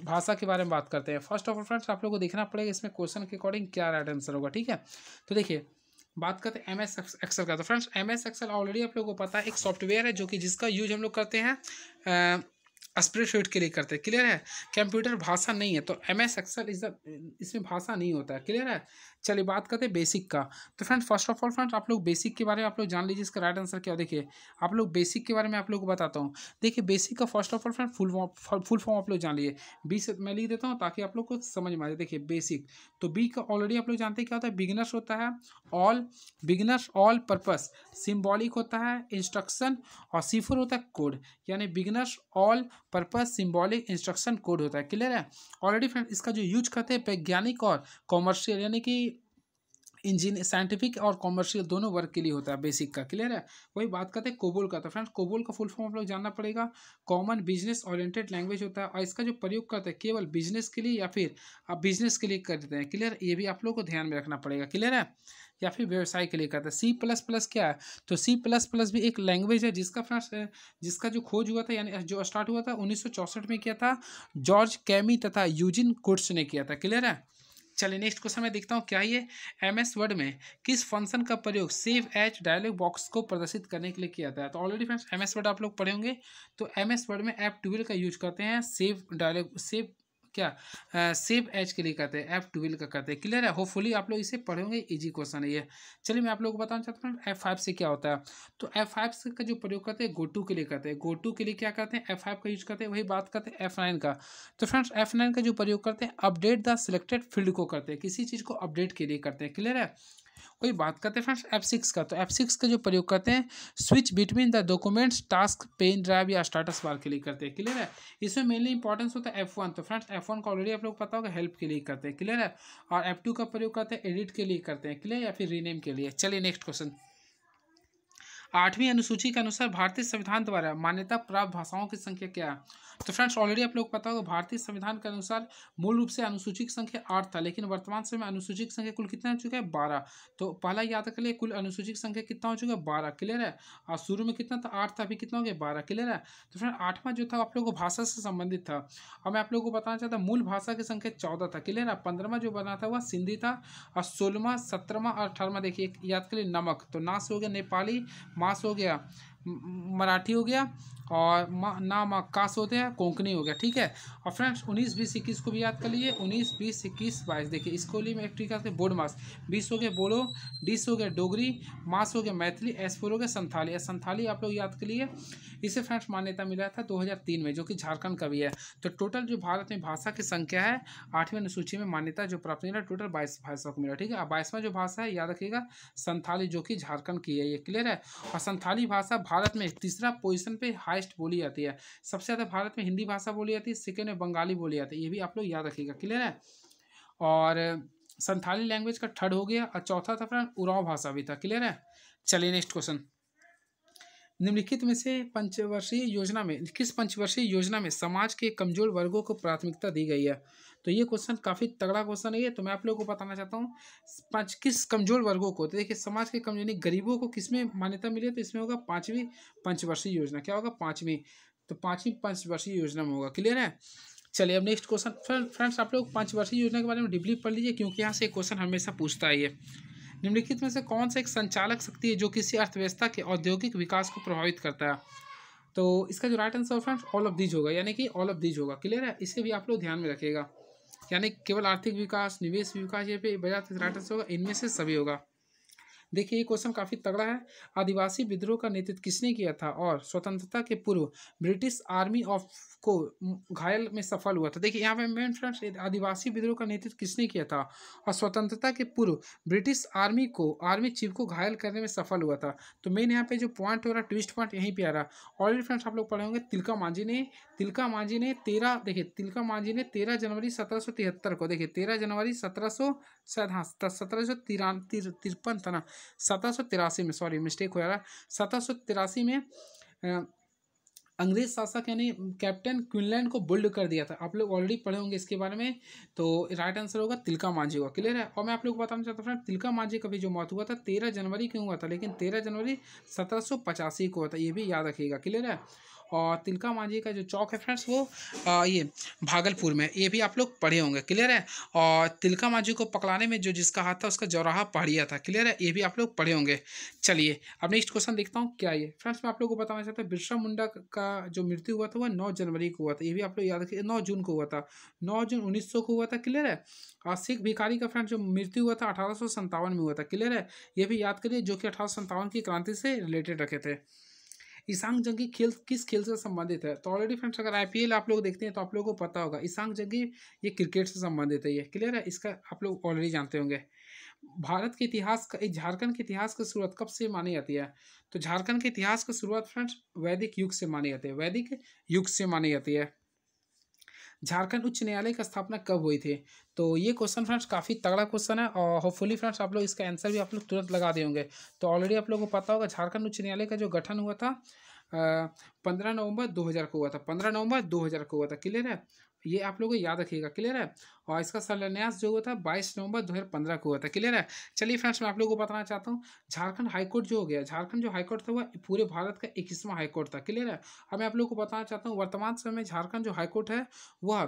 भाषा के बारे में बात करते हैं। फर्स्ट ऑफ ऑल फ्रेंड्स आप लोग को देखना पड़ेगा इसमें क्वेश्चन के अकॉर्डिंग क्या राइट आंसर होगा। ठीक है? तो देखिए बात करते हैं MS एक्सेल का। तो फ्रेंड्स MS एक्सेल ऑलरेडी आप लोगों को पता है एक सॉफ्टवेयर है जो कि जिसका यूज हम लोग करते हैं स्प्रेडशीट के लिए करते हैं, क्लियर है। कंप्यूटर भाषा नहीं है, तो MS एक्सेल इसमें भाषा नहीं होता है, क्लियर है। चलिए बात करते हैं बेसिक का। तो friends first of all friends आप लोग बेसिक के बारे में आप लोग जान लीजिए, इसका राइट आंसर क्या हो। देखिए आप लोग बेसिक के बारे में आप लोग को बताता हूँ। देखिए बेसिक का first of all friend full form आप लोग जान लीजिए। बी से मैं लिख देता हूँ ताकि आप लोग को समझ में आ जाए। देखिए बेसिक, तो बी का ऑलरेडी आप लोग जानते हैं क्या होता है, बिगिनर्स होता है, बिगिनर्स ऑल पर्पस, सिम्बॉलिक होता है, इंस्ट्रक्शन, और C4 होता है कोड, यानी beginners all purpose symbolic instruction code होता है, क्लियर है। ऑलरेडी फ्रेंड इसका जो यूज करते हैं वैज्ञानिक और कॉमर्शियल, यानी कि इंजीनियर साइंटिफिक और कॉमर्शियल दोनों वर्क के लिए होता है बेसिक का, क्लियर है। वही बात करते हैं कोबोल का। तो फ्रेंड्स कोबोल का फुल फॉर्म आप लोग जानना पड़ेगा। कॉमन बिजनेस ओरिएंटेड लैंग्वेज होता है, और इसका जो प्रयोग करते हैं केवल बिजनेस के लिए या फिर आप बिजनेस के लिए करते हैं, क्लियर। ये भी आप लोग को ध्यान में रखना पड़ेगा, क्लियर है। या फिर व्यवसाय के लिए करते हैं। C++ क्या है, तो C++ भी एक लैंग्वेज है जिसका फ्रेंड्स जिसका जो खोज हुआ था, यानी जो स्टार्ट हुआ था 1964 में किया था जॉर्ज कैमी तथा यूजिन कुर्ट्स ने किया था, क्लियर है। चलिए नेक्स्ट क्वेश्चन मैं देखता हूँ क्या ये MS वर्ड में किस फंक्शन का प्रयोग सेव एज डायलॉग बॉक्स को प्रदर्शित करने के लिए किया जाता है। तो ऑलरेडी फ्रेंड्स MS वर्ड आप लोग पढ़े होंगे। तो MS वर्ड में F12 का यूज करते हैं सेव डायलॉग, सेव क्या सेव एज के लिए करते हैं, F12 का करते हैं, क्लियर है। होपफुली आप लोग इसे पढ़े होंगे, इजी क्वेश्चन है ये। चलिए मैं आप लोगों को बताना चाहता हूँ F5 से क्या होता है। तो F5 का जो प्रयोग करते हैं गो टू के लिए करते हैं, गो टू के लिए क्या करते हैं F5 का यूज करते हैं। वही बात करते हैं F9 का। तो फ्रेंड्स F9 का जो प्रयोग करते हैं अपडेट द सिलेक्टेड फील्ड को करते हैं, किसी चीज़ को अपडेट के लिए करते हैं, क्लियर है। वही बात करते हैं फ्रेंड्स F6 का। तो F6 का जो प्रयोग करते हैं switch between the documents task pen drive या स्टाटस बार के लिए करते हैं, क्लियर है। इसमें मेनली इंपॉर्टेंस होता है F1। तो फ्रेंड्स F1 का ऑलरेडी आप लोग पता होगा हेल्प के लिए करते हैं, क्लियर है। और F2 का प्रयोग करते हैं एडिट के लिए करते हैं, क्लियर, या फिर रीनेम के लिए। चलिए नेक्स्ट क्वेश्चन। 8वीं अनुसूची के अनुसार भारतीय संविधान द्वारा मान्यता प्राप्त भाषाओं की संख्या क्या है। तो फ्रेंड्स ऑलरेडी आप लोग पता होगा भारतीय संविधान के अनुसार मूल रूप से अनुसूची की संख्या 8 था, लेकिन वर्तमान समय में अनुसूची की संख्या कुल कितना हो चुका है 12। तो पहला याद कर लिए कुल अनुसूची की संख्या कितना हो चुका है 12, क्लियर है। और शुरू में कितना था 8 था, अभी कितना हो गया 12, क्लियर है। तो फ्रेंड 8वां जो था आप लोग को भाषा से संबंधित था। और मैं आप लोग को बताना चाहता मूल भाषा की संख्या 14 था, क्लियर है। 15वां जो बना था वह सिंधी था, और 16वां 17वां और 18वां देखिए याद कर लिए नमक, तो नास हो गया नेपाली, मास हो गया मराठी हो गया, और कास होते हैं कोंकणी हो गया, ठीक है। और फ्रेंड्स 19 20 21 को भी याद कर लीजिए, 19 20 21 22 देखिए इसको लिए में एक ट्रिक आते हैं बोर्ड मास। 20 हो गया बोलो, डिस हो गया डोगरी, मास हो गया मैथिली, S4 हो गया संथाली। संथाली आप लोग याद कर लिए। इसे फ्रेंड्स मान्यता मिला था 2003 में, जो कि झारखंड का भी है। तो टोटल जो भारत में भाषा की संख्या है 8वीं अनुसूची में मान्यता जो प्राप्त मिला टोटल 22 भाषा को मिला, ठीक है। 22वां जो भाषा है याद रखिएगा संथाली, जो कि झारखंड की है, ये क्लियर है। और संथाली भाषा भारत में तीसरा पोजीशन पे हाईएस्ट बोली जाती है। सबसे ज़्यादा भारत में हिंदी भाषा बोली जाती है, सेकेंड में बंगाली बोली जाती है, ये भी आप लोग याद रखिएगा, क्लियर है। और संथाली लैंग्वेज का थर्ड हो गया, और चौथा था फ्रेंड उरांव भाषा भी था, क्लियर है। चलिए नेक्स्ट क्वेश्चन। निम्नलिखित में से पंचवर्षीय योजना में किस पंचवर्षीय योजना में समाज के कमजोर वर्गों को प्राथमिकता दी गई है। तो ये क्वेश्चन काफ़ी तगड़ा क्वेश्चन है ये, तो मैं आप लोगों को बताना चाहता हूँ किस कमजोर वर्गों को। तो देखिए समाज के कमजोर गरीबों को किसमें मान्यता मिली है, तो इसमें होगा 5वीं पंचवर्षीय योजना। क्या होगा 5वीं, तो 5वीं पंचवर्षीय योजना में होगा, क्लियर है। चलिए अब नेक्स्ट क्वेश्चन। फ्रेंड्स आप लोग पंचवर्षीय योजना के बारे में डीपली पढ़ लीजिए, क्योंकि यहाँ से क्वेश्चन हमेशा पूछता है ये। निम्नलिखित में से कौन सा एक संचालक शक्ति है जो किसी अर्थव्यवस्था के औद्योगिक विकास को प्रभावित करता है। तो इसका जो right answer friends all of these होगा, यानी कि ऑल ऑफ दीज होगा, क्लियर है। इसे भी आप लोग ध्यान में रखिएगा, यानी केवल आर्थिक विकास निवेश विकास ये पे बजाय राइट आंसर होगा, इनमें से सभी होगा। देखिए ये क्वेश्चन काफ़ी तगड़ा है। आदिवासी विद्रोह का नेतृत्व किसने किया था और स्वतंत्रता के पूर्व ब्रिटिश आर्मी ऑफ को घायल में सफल हुआ था। देखिए यहाँ पे मेन फ्रेंड्स आदिवासी विद्रोह का नेतृत्व किसने किया था और स्वतंत्रता के पूर्व ब्रिटिश आर्मी चीफ को घायल करने में सफल हुआ था। तो मेन यहाँ पे जो पॉइंट हो रहा है ट्विस्ट पॉइंट यहीं पे आ रहा है। ऑलरेडी फ्रेंड्स आप लोग पढ़े होंगे तिलका मांझी ने 13 जनवरी 1773 को, देखिए 13 जनवरी 1753 था ना, 1783 में, सॉरी मिस्टेक हो रहा है, 1783 में अंग्रेज शासक यानी कैप्टन क्विनलैंड को बुल्ड कर दिया था। आप लोग ऑलरेडी पढ़े होंगे इसके बारे में, तो राइट आंसर होगा तिलका मांझी का, क्लियर है। और मैं आप लोग को बताना चाहता हूँ फ्रेंड तिलका मांझी का भी जो मौत हुआ था 13 जनवरी क्यों हुआ था, लेकिन 13 जनवरी 1785 को हुआ था, ये भी याद रखिएगा, क्लियर है। और तिलका मांझी का जो चौक है फ्रेंड्स वो ये भागलपुर में, ये भी आप लोग पढ़े होंगे, क्लियर है। और तिलका मांझी को पकड़ाने में जो जिसका हाथ था उसका जौराहा पहाड़िया था, क्लियर है, ये भी आप लोग पढ़े होंगे। चलिए अब नेक्स्ट क्वेश्चन देखता हूँ क्या ये फ्रेंड्स, मैं आप लोग को बताना चाहता हूँ बिरसा मुंडा का जो मृत्यु हुआ था वह 9 जनवरी को हुआ था, ये भी आप लोग याद रखिए, 9 जून को हुआ था, 9 जून 1900 को हुआ था, क्लियर है। और सिख भिखारी का फ्रेंड जो मृत्यु हुआ था 1857 में हुआ था, क्लियर है, ये भी याद करिए, जो कि 1857 की क्रांति से रिलेटेड रखे थे। ईशांग जंगी खेल किस खेल से संबंधित है, तो ऑलरेडी फ्रेंड्स अगर आईपीएल आप लोग देखते हैं तो आप लोगों को पता होगा ईशांग जंगी ये क्रिकेट से संबंधित है, ये क्लियर है, इसका आप लोग ऑलरेडी जानते होंगे। भारत के इतिहास का झारखंड के इतिहास की शुरुआत कब से मानी जाती है, तो झारखंड के इतिहास की शुरुआत फ्रेंड्स वैदिक युग से मानी जाती है, वैदिक युग से मानी जाती है। झारखंड उच्च न्यायालय की स्थापना कब हुई थी, तो ये क्वेश्चन फ्रेंड्स काफ़ी तगड़ा क्वेश्चन है और होपफुली फ्रेंड्स आप लोग इसका आंसर भी आप लोग तुरंत लगा देंगे। तो ऑलरेडी आप लोगों को पता होगा झारखंड उच्च न्यायालय का जो गठन हुआ था 15 नवंबर 2000 को हुआ था, 15 नवंबर 2000 को हुआ था, क्लियर है, ये आप लोगों को याद रखिएगा, क्लियर है। और इसका शिलान्यास जो हुआ था 22 नवंबर 2015 को हुआ था, क्लियर है। चलिए फ्रेंड्स मैं आप लोगों को बताना चाहता हूँ झारखंड हाईकोर्ट जो हो गया, झारखंड जो हाईकोर्ट था वह पूरे भारत का 21वां हाईकोर्ट था, क्लियर है। अब मैं आप लोगों को बताना चाहता हूँ वर्तमान समय में झारखंड जो हाईकोर्ट है वह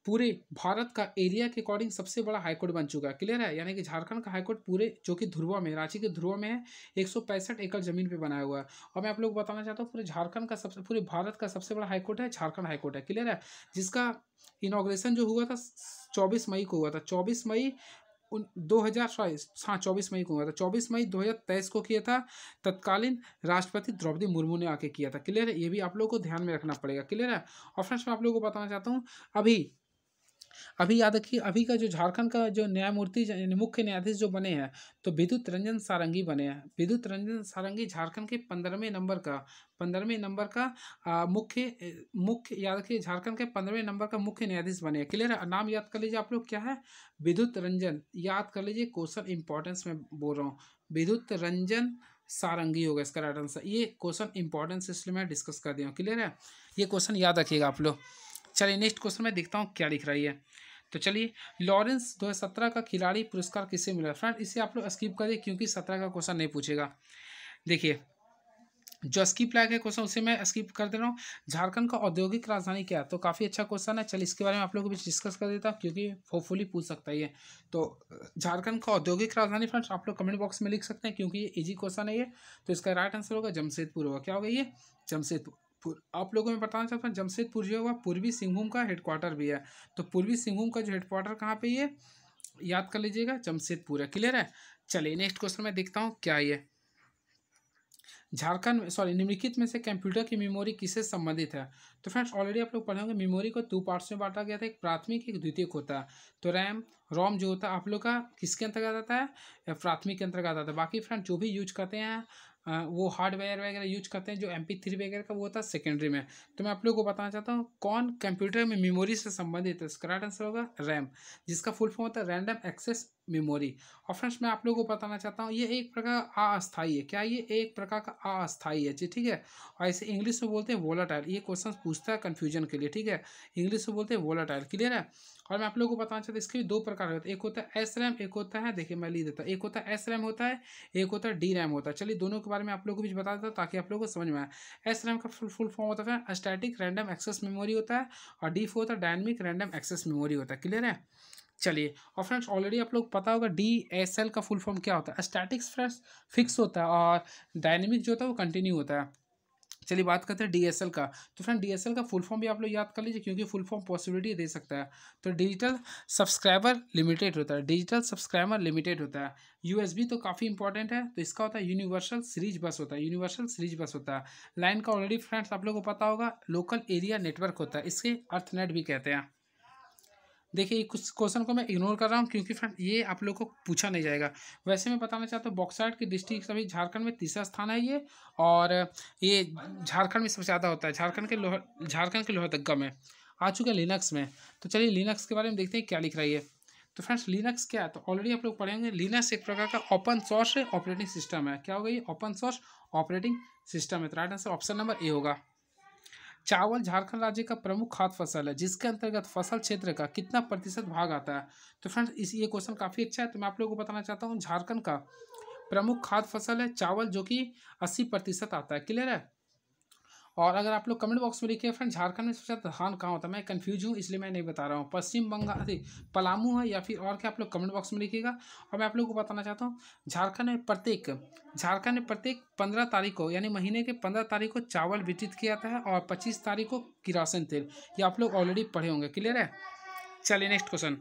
पूरे भारत का एरिया के अकॉर्डिंग सबसे बड़ा हाईकोर्ट बन चुका है, क्लियर है। यानी कि झारखंड का हाईकोर्ट पूरे जो कि ध्रुवा में, रांची के ध्रुवा में है, 165 एकड़ जमीन पे बनाया हुआ है। और मैं आप लोग को बताना चाहता हूँ पूरे झारखंड का सबसे, पूरे भारत का सबसे बड़ा हाईकोर्ट है झारखंड हाईकोर्ट है, क्लियर है, जिसका इनॉग्रेशन जो हुआ था 24 मई को हुआ था, 24 मई 2000 सॉरी हाँ 24 मई को हुआ था, 24 मई 2023 को किया था, तत्कालीन राष्ट्रपति द्रौपदी मुर्मू ने आके किया था, क्लियर है, ये भी आप लोगों को ध्यान में रखना पड़ेगा, क्लियर है। और फ्रेंड्स मैं आप लोगों को बताना चाहता हूँ अभी अभी याद रखिए अभी का जो झारखंड का जो न्यायमूर्ति मुख्य न्यायाधीश जो बने हैं तो विद्युत रंजन सारंगी बने हैं, विद्युत रंजन सारंगी झारखंड के 15वें नंबर का मुख्य याद रखिए झारखंड के 15वें नंबर का मुख्य न्यायाधीश बने हैं, क्लियर है। नाम याद कर लीजिए आप लोग क्या है, विद्युत रंजन, याद कर लीजिए, क्वेश्चन इंपॉर्टेंस में बोल रहा हूँ, विद्युत रंजन सारंगी होगा इसका राइट आंसर, ये क्वेश्चन इंपॉर्टेंस इसलिए मैं डिस्कस कर दिया हूँ, क्लियर है, ये क्वेश्चन याद रखिएगा आप लोग। चलिए नेक्स्ट क्वेश्चन में देखता हूँ क्या लिख रही है, तो चलिए लॉरेंस 2017 का खिलाड़ी पुरस्कार किसे मिला, फ्रेंड इसे आप लोग स्किप करिए क्योंकि 17 का क्वेश्चन नहीं पूछेगा। देखिए जो स्किप लायक है क्वेश्चन उसे मैं स्किप कर दे रहा हूँ। झारखंड का औद्योगिक राजधानी क्या है, तो काफ़ी अच्छा क्वेश्चन है, चलिए इसके बारे में आप लोगों को भी डिस्कस कर देता हूँ क्योंकि होपफुली पूछ सकता है ये। तो झारखंड का औद्योगिक राजधानी फ्रेंड्स आप लोग कमेंट बॉक्स में लिख सकते हैं क्योंकि ये इजी क्वेश्चन है ये, तो इसका राइट आंसर होगा जमशेदपुर होगा, क्या होगा ये, जमशेदपुर। आप लोगों में बताना चाहता हूँ जमशेदपुर जो है वह पूर्वी सिंहभूम का हेडक्वार्टर भी है, तो पूर्वी सिंहभूम का जो हेडक्वार्टर कहाँ पे ये याद कर लीजिएगा, जमशेदपुर है, क्लियर है। चलिए नेक्स्ट क्वेश्चन में देखता हूँ क्या ये, झारखंड में सॉरी निम्नलिखित में से कंप्यूटर की मेमोरी किससे संबंधित है, तो फ्रेंड्स ऑलरेडी आप लोग पढ़े होंगे मेमोरी को 2 पार्ट्स में बांटा गया था, एक प्राथमिक एक द्वितीयक होता है, तो रैम रोम जो होता है आप लोग का किसके अंतर्गत आता है, या प्राथमिक के अंतर्गत आता है। बाकी फ्रेंड जो भी यूज करते हैं वो हार्डवेयर वगैरह यूज करते हैं, जो MP3 वगैरह का वो होता है सेकेंडरी में। तो मैं आप लोग को बताना चाहता हूँ कौन कंप्यूटर में मेमोरी से संबंधित है, इसका राइट आंसर होगा रैम, जिसका फुल फॉर्म होता है रैंडम एक्सेस मेमोरी। और फ्रेंड्स मैं आप लोगों को बताना चाहता हूँ ये एक प्रकार का अस्थायी है, क्या ये एक प्रकार का अस्थायी है जी, ठीक है। और इसे इंग्लिश में बोलते हैं वोलाटाइल, ये क्वेश्चन पूछता है कन्फ्यूजन के लिए, ठीक है, इंग्लिश में बोलते हैं वोलाटाइल, क्लियर है। और मैं आप लोगों को बताना चाहता हूँ इसके भी 2 प्रकार होते हैं, एक होता है एस रैम, एक होता है, देखिए मैं लिख देता हूँ, एक होता है एस रैम होता है, एक होता है डी रैम होता है। चलिए दोनों के बारे में आप लोगों को भी बता देता हूँ ताकि आप लोगों को समझ में आए। एस रैम का फुल फॉर्म होता है स्टैटिक रैंडम एक्सेस मेमोरी होता है, और डी होता है डायनेमिक रैंडम एक्सेस मेमोरी होता है, क्लियर है। चलिए और फ्रेंड्स ऑलरेडी आप लोग पता होगा DSL का फुल फॉर्म क्या होता है, स्टैटिक्स फ्रेंड्स फिक्स होता है और डायनेमिक जो होता है वो कंटिन्यू होता है। चलिए बात करते हैं DSL का, तो फ्रेंड DSL का फुल फॉर्म भी आप लोग याद कर लीजिए क्योंकि फुल फॉर्म पॉसिबिलिटी दे सकता है। तो डिजिटल सब्सक्राइबर लिमिटेड होता है, डिजिटल सब्सक्राइबर लिमिटेड होता है। USB तो काफ़ी इंपॉर्टेंट है, तो इसका होता है यूनिवर्सल सीरीज बस होता है, यूनिवर्सल सीरीज बस होता है। लाइन का ऑलरेडी फ्रेंड्स आप लोगों को पता होगा लोकल एरिया नेटवर्क होता है, इसके अर्थनेट भी कहते हैं। देखिए कुछ क्वेश्चन को मैं इग्नोर कर रहा हूँ क्योंकि फ्रेंड ये आप लोग को पूछा नहीं जाएगा। वैसे मैं बताना चाहता हूँ बॉक्साइट की डिस्ट्रिक्ट अभी झारखंड में तीसरा स्थान है ये, और ये झारखंड में सबसे ज़्यादा होता है, झारखंड के लोहरदगा में आ चुका है लिनक्स में। तो चलिए लिनक्स के बारे में देखते हैं क्या लिख रही है। तो फ्रेंड्स लिनक्स क्या है, तो ऑलरेडी आप लोग पढ़ेंगे लिनक्स एक प्रकार का ओपन सोर्स ऑपरेटिंग सिस्टम है। क्या होगा ये, ओपन सोर्स ऑपरेटिंग सिस्टम है। तो right answer option number A होगा। चावल झारखंड राज्य का प्रमुख खाद्य फसल है जिसके अंतर्गत फसल क्षेत्र का कितना प्रतिशत भाग आता है। तो फ्रेंड्स ये क्वेश्चन काफ़ी अच्छा है, तो मैं आप लोगों को बताना चाहता हूँ झारखंड का प्रमुख खाद्य फसल है चावल जो कि 80% आता है, क्लियर है। और अगर आप लोग कमेंट बॉक्स में लिखिए फ्रेंड झारखंड में सबसे ज़्यादा धान कहाँ होता है, मैं कंफ्यूज हूँ इसलिए मैं नहीं बता रहा हूँ, पश्चिम बंगाल पलामू है या फिर और क्या, आप लोग कमेंट बॉक्स में लिखिएगा। और मैं आप लोगों को बताना चाहता हूँ झारखंड में प्रत्येक 15 तारीख को यानी महीने के 15 तारीख को चावल वितरित किया जाता है और 25 तारीख को किरोसिन तेल। ये आप लोग ऑलरेडी पढ़े होंगे, क्लियर है। चलिए नेक्स्ट क्वेश्चन।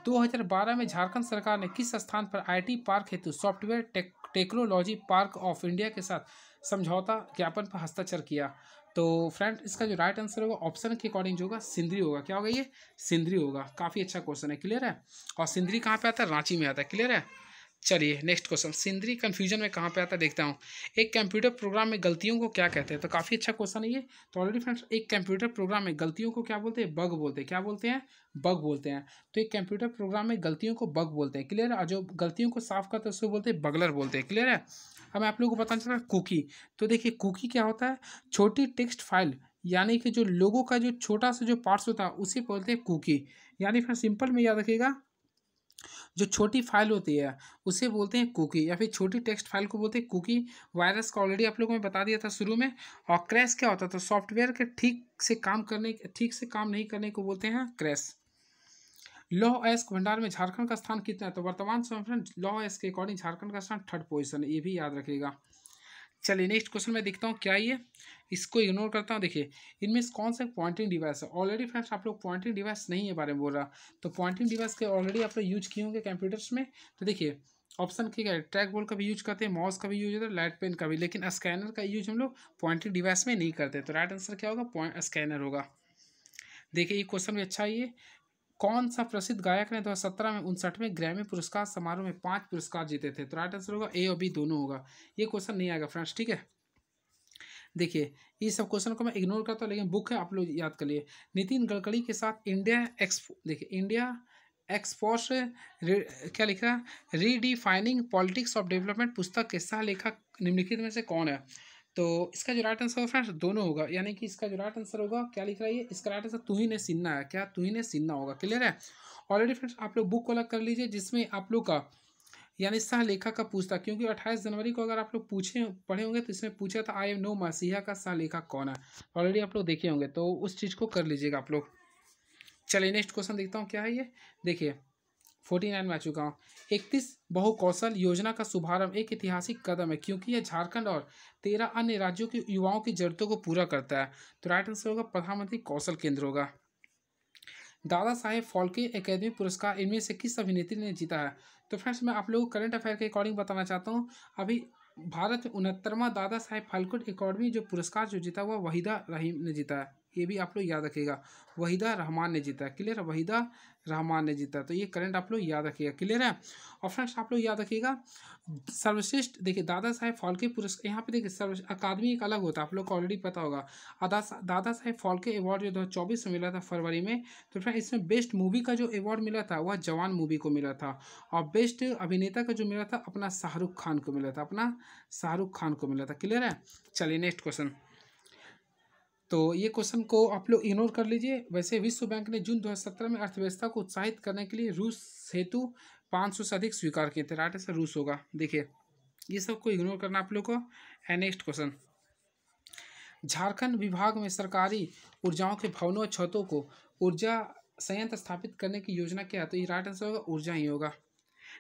2012 में झारखंड सरकार ने किस स्थान पर आईटी पार्क हेतु software technology park of India के साथ समझौता ज्ञापन पर हस्ताक्षर किया? तो फ्रेंड इसका जो राइट आंसर होगा ऑप्शन के अकॉर्डिंग जो होगा सिंदरी होगा। क्या होगा ये? सिंदरी होगा। काफ़ी अच्छा क्वेश्चन है, क्लियर है। और सिंदरी कहाँ पे आता है? रांची में आता है, क्लियर है। चलिए नेक्स्ट क्वेश्चन। सिंदरी कन्फ्यूजन में कहाँ पे आता है देखता हूँ। एक कंप्यूटर प्रोग्राम में गलतियों को क्या कहते हैं? तो काफ़ी अच्छा क्वेश्चन है ये। तो ऑलरेडी फ्रेंड्स एक कंप्यूटर प्रोग्राम में गलतियों को क्या बोलते हैं? बग बोलते हैं। क्या बोलते हैं? बग बोलते हैं। तो एक कंप्यूटर प्रोग्राम में गलतियों को बग बोलते हैं, क्लियर है। और जो गलतियों को साफ करते हैं उसको बोलते हैं बगलर बोलते हैं, क्लियर है। अब मैं आप लोगों को बताना चाहता हूँ कुकी। तो देखिए कुकी क्या होता है? छोटी टेक्स्ट फाइल यानी कि जो लोगों का जो छोटा सा जो पार्ट्स होता है उसे बोलते हैं कुकी। यानी फिर सिंपल में याद रखिएगा, जो छोटी फाइल होती है उसे बोलते हैं कुकी, या फिर छोटी टेक्स्ट फाइल को बोलते हैं कुकी। वायरस का ऑलरेडी आप लोगों को मैं बता दिया था शुरू में। और क्रैश क्या होता था? सॉफ्टवेयर के ठीक से काम नहीं करने को बोलते हैं क्रैश। लौह अयस्क भंडार में झारखंड का स्थान कितना है? तो वर्तमान समय में लौह अयस्क के अकॉर्डिंग झारखंड का स्थान 3rd पोजीशन है, ये भी याद रखिएगा। चलिए नेक्स्ट क्वेश्चन में देखता हूँ क्या ये, इसको इग्नोर करता हूँ। देखिए इनमें से कौन सा पॉइंटिंग डिवाइस है? ऑलरेडी फ्रेंड्स आप लोग पॉइंटिंग डिवाइस नहीं है बारे में बोल रहा, तो पॉइंटिंग डिवाइस के ऑलरेडी आप लोग यूज किए होंगे कंप्यूटर्स में। तो देखिए ऑप्शन क्या है? ट्रैक बॉल का भी यूज करते हैं, माउस का भी यूज होता है, लाइट पेन का भी, लेकिन स्कैनर का यूज हम लोग पॉइंटिंग डिवाइस में नहीं करते। तो राइट आंसर क्या होगा? स्कैनर होगा। देखिए ये क्वेश्चन भी अच्छा है। ये कौन सा प्रसिद्ध गायक ने 2017 में 59वें ग्रैमी पुरस्कार समारोह में 5 पुरस्कार जीते थे? तो राइट आंसर होगा ए और बी दोनों होगा। ये क्वेश्चन नहीं आएगा फ्रेंड्स, ठीक है। देखिए ये सब क्वेश्चन को मैं इग्नोर करता हूँ, लेकिन बुक है आप लोग याद कर लिए। नितिन गडकरी के साथ इंडिया एक्सपो, देखिए इंडिया एक्सपोर्स क्या लिखा है? रीडिफाइनिंग पॉलिटिक्स ऑफ डेवलपमेंट पुस्तक के सह लेखक निम्नलिखित में से कौन है? तो इसका जो राइट आंसर होगा फ्रेंड्स दोनों होगा, यानी कि इसका जो राइट आंसर होगा क्या लिख रहा है ये? इसका राइट आंसर तुहिन सिन्हा है। क्या? तुहिन सिन्हा होगा, क्लियर है। ऑलरेडी फ्रेंड्स आप लोग बुक को अलग कर लीजिए जिसमें आप लोग का यानी सह लेखक का पूछता, क्योंकि 28 जनवरी को अगर आप लोग पढ़े होंगे तो इसमें पूछा था आई एम नो मसीहा का सह लेखक कौन है। ऑलरेडी आप लोग देखे होंगे तो उस चीज़ को कर लीजिएगा आप लोग। चलिए नेक्स्ट क्वेश्चन देखता हूँ क्या है ये। देखिए 49 में आ चुका हूँ। 31 बहुकौशल योजना का शुभारंभ एक ऐतिहासिक कदम है क्योंकि यह झारखंड और 13 अन्य राज्यों के युवाओं की जरूरतों को पूरा करता है। तो राइट आंसर होगा प्रधानमंत्री कौशल केंद्र होगा। दादा साहेब फाल्के अकेडमी पुरस्कार इनमें से किस अभिनेत्री ने जीता है? तो फ्रेंड्स मैं आप लोगों को करंट अफेयर के अकॉर्डिंग बताना चाहता हूँ। अभी भारत में 69वां दादा साहेब फाल्के अकादमी जो पुरस्कार जो जीता हुआ वहीदा रहीम ने जीता है, ये भी आप लोग याद रखिएगा। वहीदा रहमान ने जीता है, क्लियर है। वहीदा रहमान ने जीता है, तो ये करंट आप लोग याद रखिएगा, क्लियर है। और फ्रेंड्स आप लोग याद रखिएगा सर्वश्रेष्ठ, देखिए दादा साहेब फाल्के पुरस्कार, यहाँ पे देखिए सर्व अकादमी एक अलग होता है, आप लोग को ऑलरेडी पता होगा। दादा साहेब फाल्के अवार्ड जो 2024 में मिला था फरवरी में, तो फ्रेंड इसमें बेस्ट मूवी का जो अवार्ड मिला था वह जवान मूवी को मिला था। और बेस्ट अभिनेता का जो मिला था अपना शाहरुख खान को मिला था, अपना शाहरुख खान को मिला था, क्लियर है। चलिए नेक्स्ट क्वेश्चन। तो ये क्वेश्चन को आप लोग इग्नोर कर लीजिए। वैसे विश्व बैंक ने जून 2017 में अर्थव्यवस्था को उत्साहित करने के लिए रूस हेतु 500 से अधिक स्वीकार किए थे। राइट आंसर रूस होगा। देखिए ये सब को इग्नोर करना आप लोग को। Next question. झारखंड विभाग में सरकारी ऊर्जाओं के भवनों और छतों को ऊर्जा संयंत्र स्थापित करने की योजना क्या है? तो ये राइट आंसर होगा ऊर्जा ही होगा।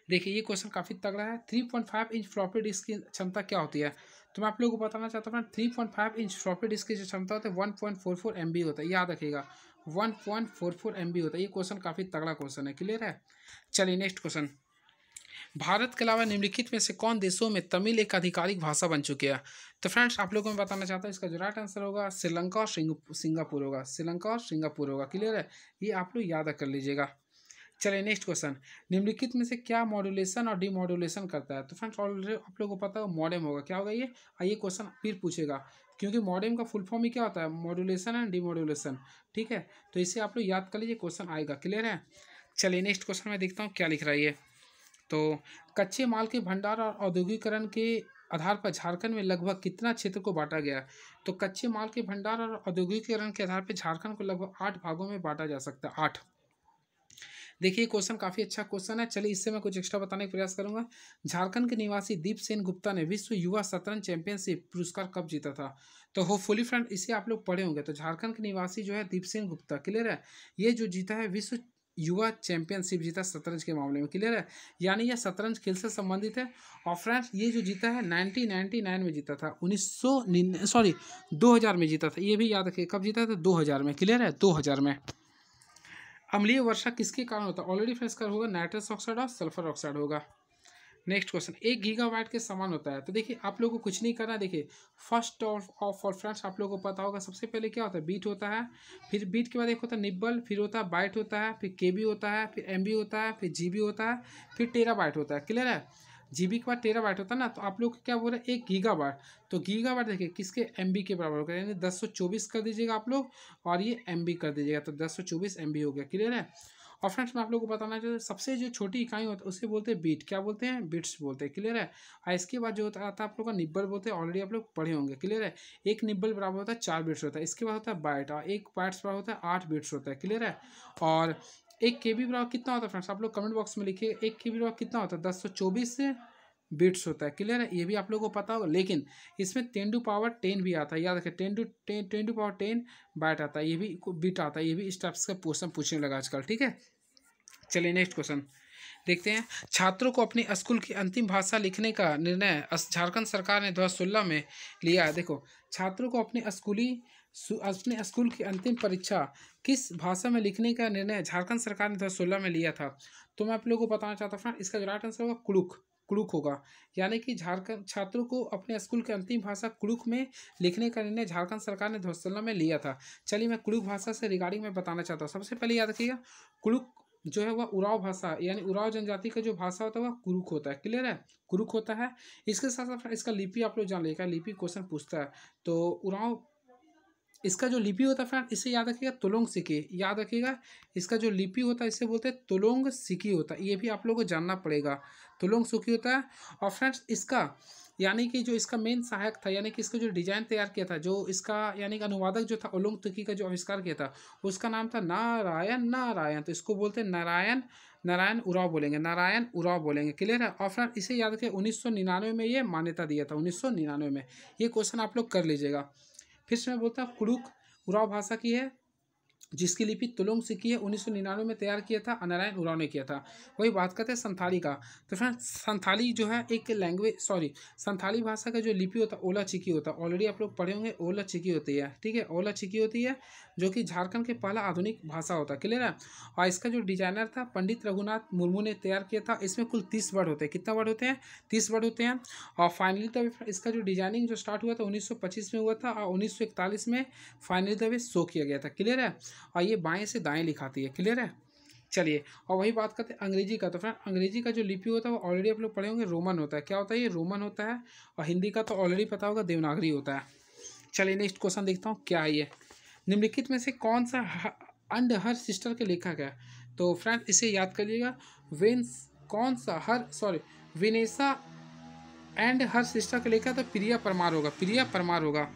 देखिए ये क्वेश्चन काफ़ी तगड़ा है। 3.5 इंच फ्लॉपी डिस्क की क्षमता क्या होती है? तो मैं आप लोगों को बताना चाहता हूँ 3.5 इंच फ्लॉपी डिस्क की जो क्षमता होती है 1.44 MB होता है, याद रखिएगा 1.44 MB होता है। ये क्वेश्चन काफ़ी तगड़ा क्वेश्चन है, क्लियर है। चलिए नेक्स्ट क्वेश्चन। भारत के अलावा निम्नलिखित में से कौन देशों में तमिल एक आधिकारिक भाषा बन चुकी है? तो फ्रेंड्स आप लोगों को मैं बताना चाहता हूँ इसका जो राइट आंसर होगा श्रीलंका और सिंगापुर होगा। श्रीलंका और सिंगापुर होगा, क्लियर है। ये आप लोग याद कर लीजिएगा। चलिए नेक्स्ट क्वेश्चन। निम्नलिखित में से क्या मॉड्यूलेशन और डीमॉड्यूलेशन करता है? तो फ्रेंड्स ऑलरेडी आप लोगों को पता है मॉडेम होगा। क्या होगा ये? ये क्वेश्चन फिर पूछेगा, क्योंकि मॉडेम का फुल फॉर्म ही क्या होता है? मॉड्यूलेशन एंड डीमॉड्यूलेशन, ठीक है। तो इसे आप लोग याद कर लीजिए, क्वेश्चन आएगा, क्लियर है। चलिए नेक्स्ट क्वेश्चन में देखता हूँ क्या लिख रहा है ये। तो कच्चे माल के भंडार और औद्योगिकरण के आधार पर झारखंड में लगभग कितना क्षेत्र को बांटा गया? तो कच्चे माल के भंडार और औद्योगिकरण के आधार पर झारखंड को लगभग 8 भागों में बांटा जा सकता है, 8। देखिए क्वेश्चन काफ़ी अच्छा क्वेश्चन है। चलिए इससे मैं कुछ एक्स्ट्रा बताने का प्रयास करूंगा। झारखंड के निवासी दीप सेन गुप्ता ने विश्व युवा शतरंज चैंपियनशिप पुरस्कार कब जीता था? तो होपफुली फ्रेंड इसे आप लोग पढ़े होंगे। तो झारखंड के निवासी जो है दीप सिंह गुप्ता, क्लियर है, ये जो जीता है विश्व युवा चैंपियनशिप जीता शतरंज के मामले में, क्लियर है, यानी यह शतरंज खेल से संबंधित है। और फ्रेंड्स ये जो जीता है 1999 में जीता था, 2000 में जीता था, ये भी याद रखिए कब जीता था, 2000 में, क्लियर है, 2000 में। अम्लीय वर्षा किसके कारण होता है? ऑलरेडी फ्रेंड्स का होगा नाइट्रस ऑक्साइड और सल्फर ऑक्साइड होगा। नेक्स्ट क्वेश्चन, 1 गीगाबाइट के समान होता है। तो देखिए आप लोगों को कुछ नहीं करना, देखिए फर्स्ट ऑफ ऑल फ्रेंड्स आप लोगों को पता होगा सबसे पहले क्या होता है, बीट होता है, फिर बीट के बाद एक होता है निब्बल, फिर होता है बाइट होता है, फिर केबी होता है, फिर एमबी होता है, फिर जीबी होता है, फिर टेराबाइट होता है, क्लियर है। जीबी के बाद टेराबाइट होता है ना, तो आप लोग क्या बोल रहे हैं 1 गीगाबाइट, तो गीगाबाइट देखिए किसके एमबी के बराबर होगा, यानी 1024 कर दीजिएगा आप लोग, और ये एमबी कर दीजिएगा, तो 1024 एमबी हो गया, क्लियर है। और फ्रेंड्स मैं आप लोगों को बताना चाहता हूँ सबसे जो छोटी इकाई होता है उसे बोलते हैं बीट, क्या बोलते हैं, बिट्स बोलते हैं, क्लियर है। और इसके बाद जो होता आता है आप लोग का निब्बल बोलते हैं, ऑलरेडी आप लोग पढ़े होंगे, क्लियर है। एक निब्बल बराबर होता है 4 बिट्स होता है, इसके बाद होता है बाइट, और एक बाइट्स बराबर होता है 8 बिट्स होता है, क्लियर है। और एक केबी बराबर कितना होता है फ्रेंड्स, आप लोग कमेंट बॉक्स में लिखिए, एक केबी बराबर कितना होता है, 1024 बिट्स होता है, क्लियर है, ये भी आप लोगों को पता होगा। लेकिन इसमें 10 to power 10 भी आता है, याद रखें 10 to power 10 बाइट आता है, ये भी बिट आता है, ये भी इस टाइप का क्वेश्चन पूछने लगा आजकल, ठीक है। चलिए नेक्स्ट क्वेश्चन देखते हैं। छात्रों को अपनी स्कूल की अंतिम भाषा लिखने का निर्णय झारखंड सरकार ने 2016 में लिया है। देखो छात्रों को अपने स्कूल की अंतिम परीक्षा किस भाषा में लिखने का निर्णय झारखंड सरकार ने 2016 में लिया था। तो मैं आप लोगों को बताना चाहता हूँ इसका जो राइट आंसर होगा कुड़ुक, कुड़ुक होगा, यानी कि झारखंड छात्रों को अपने स्कूल की अंतिम भाषा कुड़ुक में लिखने का निर्णय झारखंड सरकार ने 2016 में लिया था। चलिए मैं कुड़ुक भाषा से रिगार्डिंग में बताना चाहता हूँ। सबसे पहले याद रखिएगा कुड़ुक जो है वह उराव भाषा, यानी उराव जनजाति का जो भाषा होता है वह कुरुक होता है, क्लियर है, कुरुक होता है। इसके साथ साथ इसका लिपि आप लोग जान लेगा, लिपि क्वेश्चन पूछता है। तो उराव इसका जो लिपि होता है फ्रेंड इसे याद रखिएगा तुलोंग सिकी, याद रखिएगा इसका जो लिपि होता है इसे बोलते हैं तुलोंग सिकी होता है, ये भी आप लोगों को जानना पड़ेगा, तुलोंग सिकी होता है। और फ्रेंड्स इसका यानी कि जो इसका मेन सहायक था, यानी कि इसका जो डिजाइन तैयार किया था, जो इसका यानी कि अनुवादक जो था ओलोंग तुकी का जो आविष्कार किया था उसका नाम था नारायण, नारायण, तो इसको बोलते हैं नारायण, नारायण उराव बोलेंगे, नारायण उराव बोलेंगे, क्लियर है। और फ्रेंड इसे याद रखें 1999 में ये मान्यता दिया था, 1999 में, ये क्वेश्चन आप लोग कर लीजिएगा। फिर से मैं बोलता हूँ कुड़ुक उराव भाषा की है जिसकी लिपि तुलोंग सिकी है, 1999 में तैयार किया था, नारायण उराव ने किया था। वही बात करते हैं संथाली का। तो फ्रेंड संथाली जो है एक लैंग्वेज संथाली भाषा का जो लिपि होता है ओला चिकी होता है, ऑलरेडी आप लोग पढ़े होंगे, ओला चिकी होती है, ठीक है, ओला चिकी होती है जो कि झारखंड के पहला आधुनिक भाषा होता है, क्लियर है। और इसका जो डिजाइनर था पंडित रघुनाथ मुर्मू ने तैयार किया था। इसमें कुल 30 वर्ड होते हैं, कितना वर्ड होते हैं, 30 वर्ड होते हैं। और फाइनली तब इसका जो डिजाइनिंग जो स्टार्ट हुआ था 1925 में हुआ था, और 1941 में फाइनली तब शो किया गया था, क्लियर है। और ये बाएं से दाएं लिखाती है, क्लियर है। चलिए और वही बात करते हैं अंग्रेजी का। तो फ्रेंड अंग्रेजी का जो लिपि होता है वो ऑलरेडी आप लोग पढ़े होंगे, रोमन होता है, क्या होता है ये, रोमन होता है। और हिंदी का तो ऑलरेडी पता होगा देवनागरी होता है। चलिए नेक्स्ट क्वेश्चन देखता हूँ क्या है ये, निम्नलिखित में से कौन सा अंड हर सिस्टर के लेखक है। तो फ्रेंड इसे याद करिएगा, विनेसा एंड हर सिस्टर के लेखक तो प्रिया परमार होगा, प्रिया परमार होगा।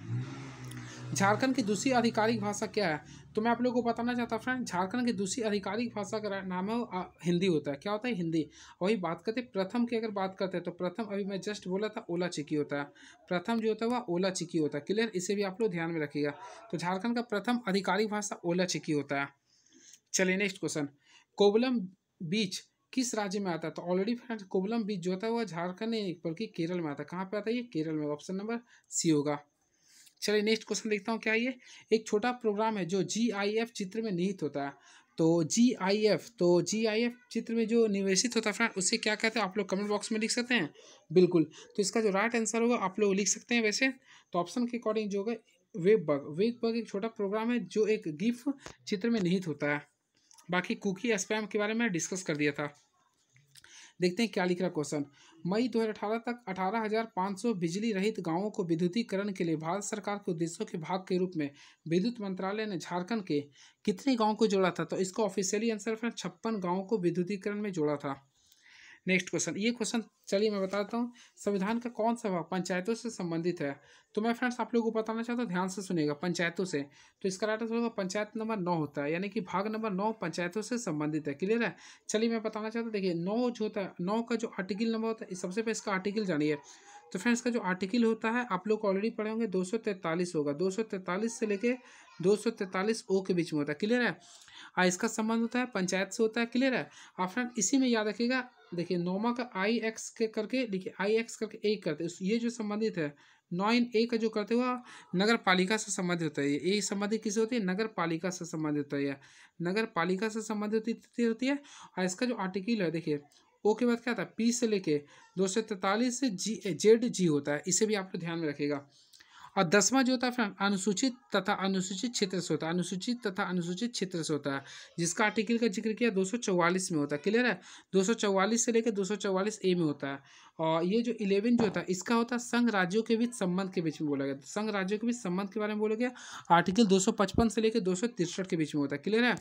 झारखंड की दूसरी आधिकारिक भाषा क्या है। तो मैं आप लोगों को बताना चाहता हूँ फ्रेंड झारखंड की दूसरी आधिकारिक भाषा का नाम है हिंदी होता है, क्या होता है, हिंदी। वही बात करते हैं प्रथम की अगर बात करते हैं तो प्रथम अभी मैं जस्ट बोला था ओला चिकी होता है, प्रथम जो होता है वह ओला चिकी होता है, क्लियर, इसे भी आप लोग ध्यान में रखिएगा। तो झारखंड का प्रथम आधिकारिक भाषा ओला चिकी होता है। चलिए नेक्स्ट क्वेश्चन, कोवलम बीच किस राज्य में आता है। तो ऑलरेडी फ्रेंड कोवलम बीच जो होता है वह झारखंड नहीं बल्कि केरल में आता है। कहाँ पे आता है ये, केरल में, ऑप्शन नंबर सी होगा। चलिए नेक्स्ट क्वेश्चन देखता हूँ क्या ये, एक छोटा प्रोग्राम है जो GIF चित्र में निहित होता है। तो GIF चित्र में जो निवेशित होता है फ्रेंड उससे क्या कहते हैं, आप लोग कमेंट बॉक्स में लिख सकते हैं, बिल्कुल। तो इसका जो राइट आंसर होगा आप लोग लिख सकते हैं वैसे, तो ऑप्शन के अकॉर्डिंग जो होगा वेबबग एक छोटा प्रोग्राम है जो एक गिफ चित्र में निहित होता है। बाकी कुकी स्पैम के बारे में डिस्कस कर दिया था। देखते हैं क्या लिख रहा क्वेश्चन, मई 2018 तक 18,500 बिजली रहित गांवों को विद्युतीकरण के लिए भारत सरकार के उद्देश्यों के भाग के रूप में विद्युत मंत्रालय ने झारखंड के कितने गांवों को जोड़ा था। तो इसका ऑफिशियली आंसर फ्रेंड 56 गांवों को विद्युतीकरण में जोड़ा था। नेक्स्ट क्वेश्चन, ये क्वेश्चन चलिए मैं बताता हूँ, संविधान का कौन सा भाग पंचायतों से संबंधित है। तो मैं फ्रेंड्स आप लोगों को बताना चाहता हूँ, ध्यान से सुनिएगा, पंचायतों से। तो इसका राइट आंसर होगा पंचायत नंबर 9 होता है, यानी कि भाग नंबर 9 पंचायतों से संबंधित है, क्लियर है। चलिए मैं बताना चाहता हूँ, देखिए 9 जो होता है 9 का जो आर्टिकल नंबर होता है, सबसे पहले इसका आर्टिकल जानिए, तो फ्रेंड्स का जो आर्टिकल होता है आप लोग ऑलरेडी पढ़े होंगे 243 होगा, 243 से लेके 243 ओ के बीच में होता है, क्लियर है। इसका संबंध होता है पंचायत से होता है, क्लियर है। आप फ्रेंड इसी में याद रखिएगा, देखिए नौमा का आई एक्स के करके देखिए आई एक्स करके ए करते, ये जो संबंधित है 9 का जो करते हुआ नगर पालिका से संबंधित होता है, ये संबंधित किसे होती है, नगर पालिका से संबंधित होता है, नगर पालिका से संबंधित होती है। और इसका जो आर्टिकल है देखिए ओ के बाद क्या था, पी से लेके 243 से जी जेड जी होता है, इसे भी आप लोग ध्यान में रखिएगा। और 10वां जो होता है फ्रेंड अनुसूचित तथा अनुसूचित क्षेत्र से होता है, अनुसूचित तथा अनुसूचित क्षेत्र से होता है, जिसका आर्टिकल का जिक्र किया 244 में होता है, क्लियर है। 244 से लेकर 244 ए में होता है। और ये जो 11 जो होता है इसका होता है संघ राज्यों के बीच संबंध के बीच में बोला गया, संघ राज्यों के बीच संबंध के बारे में बोला गया। आर्टिकल 255 से लेकर 263 के बीच में होता है, क्लियर है।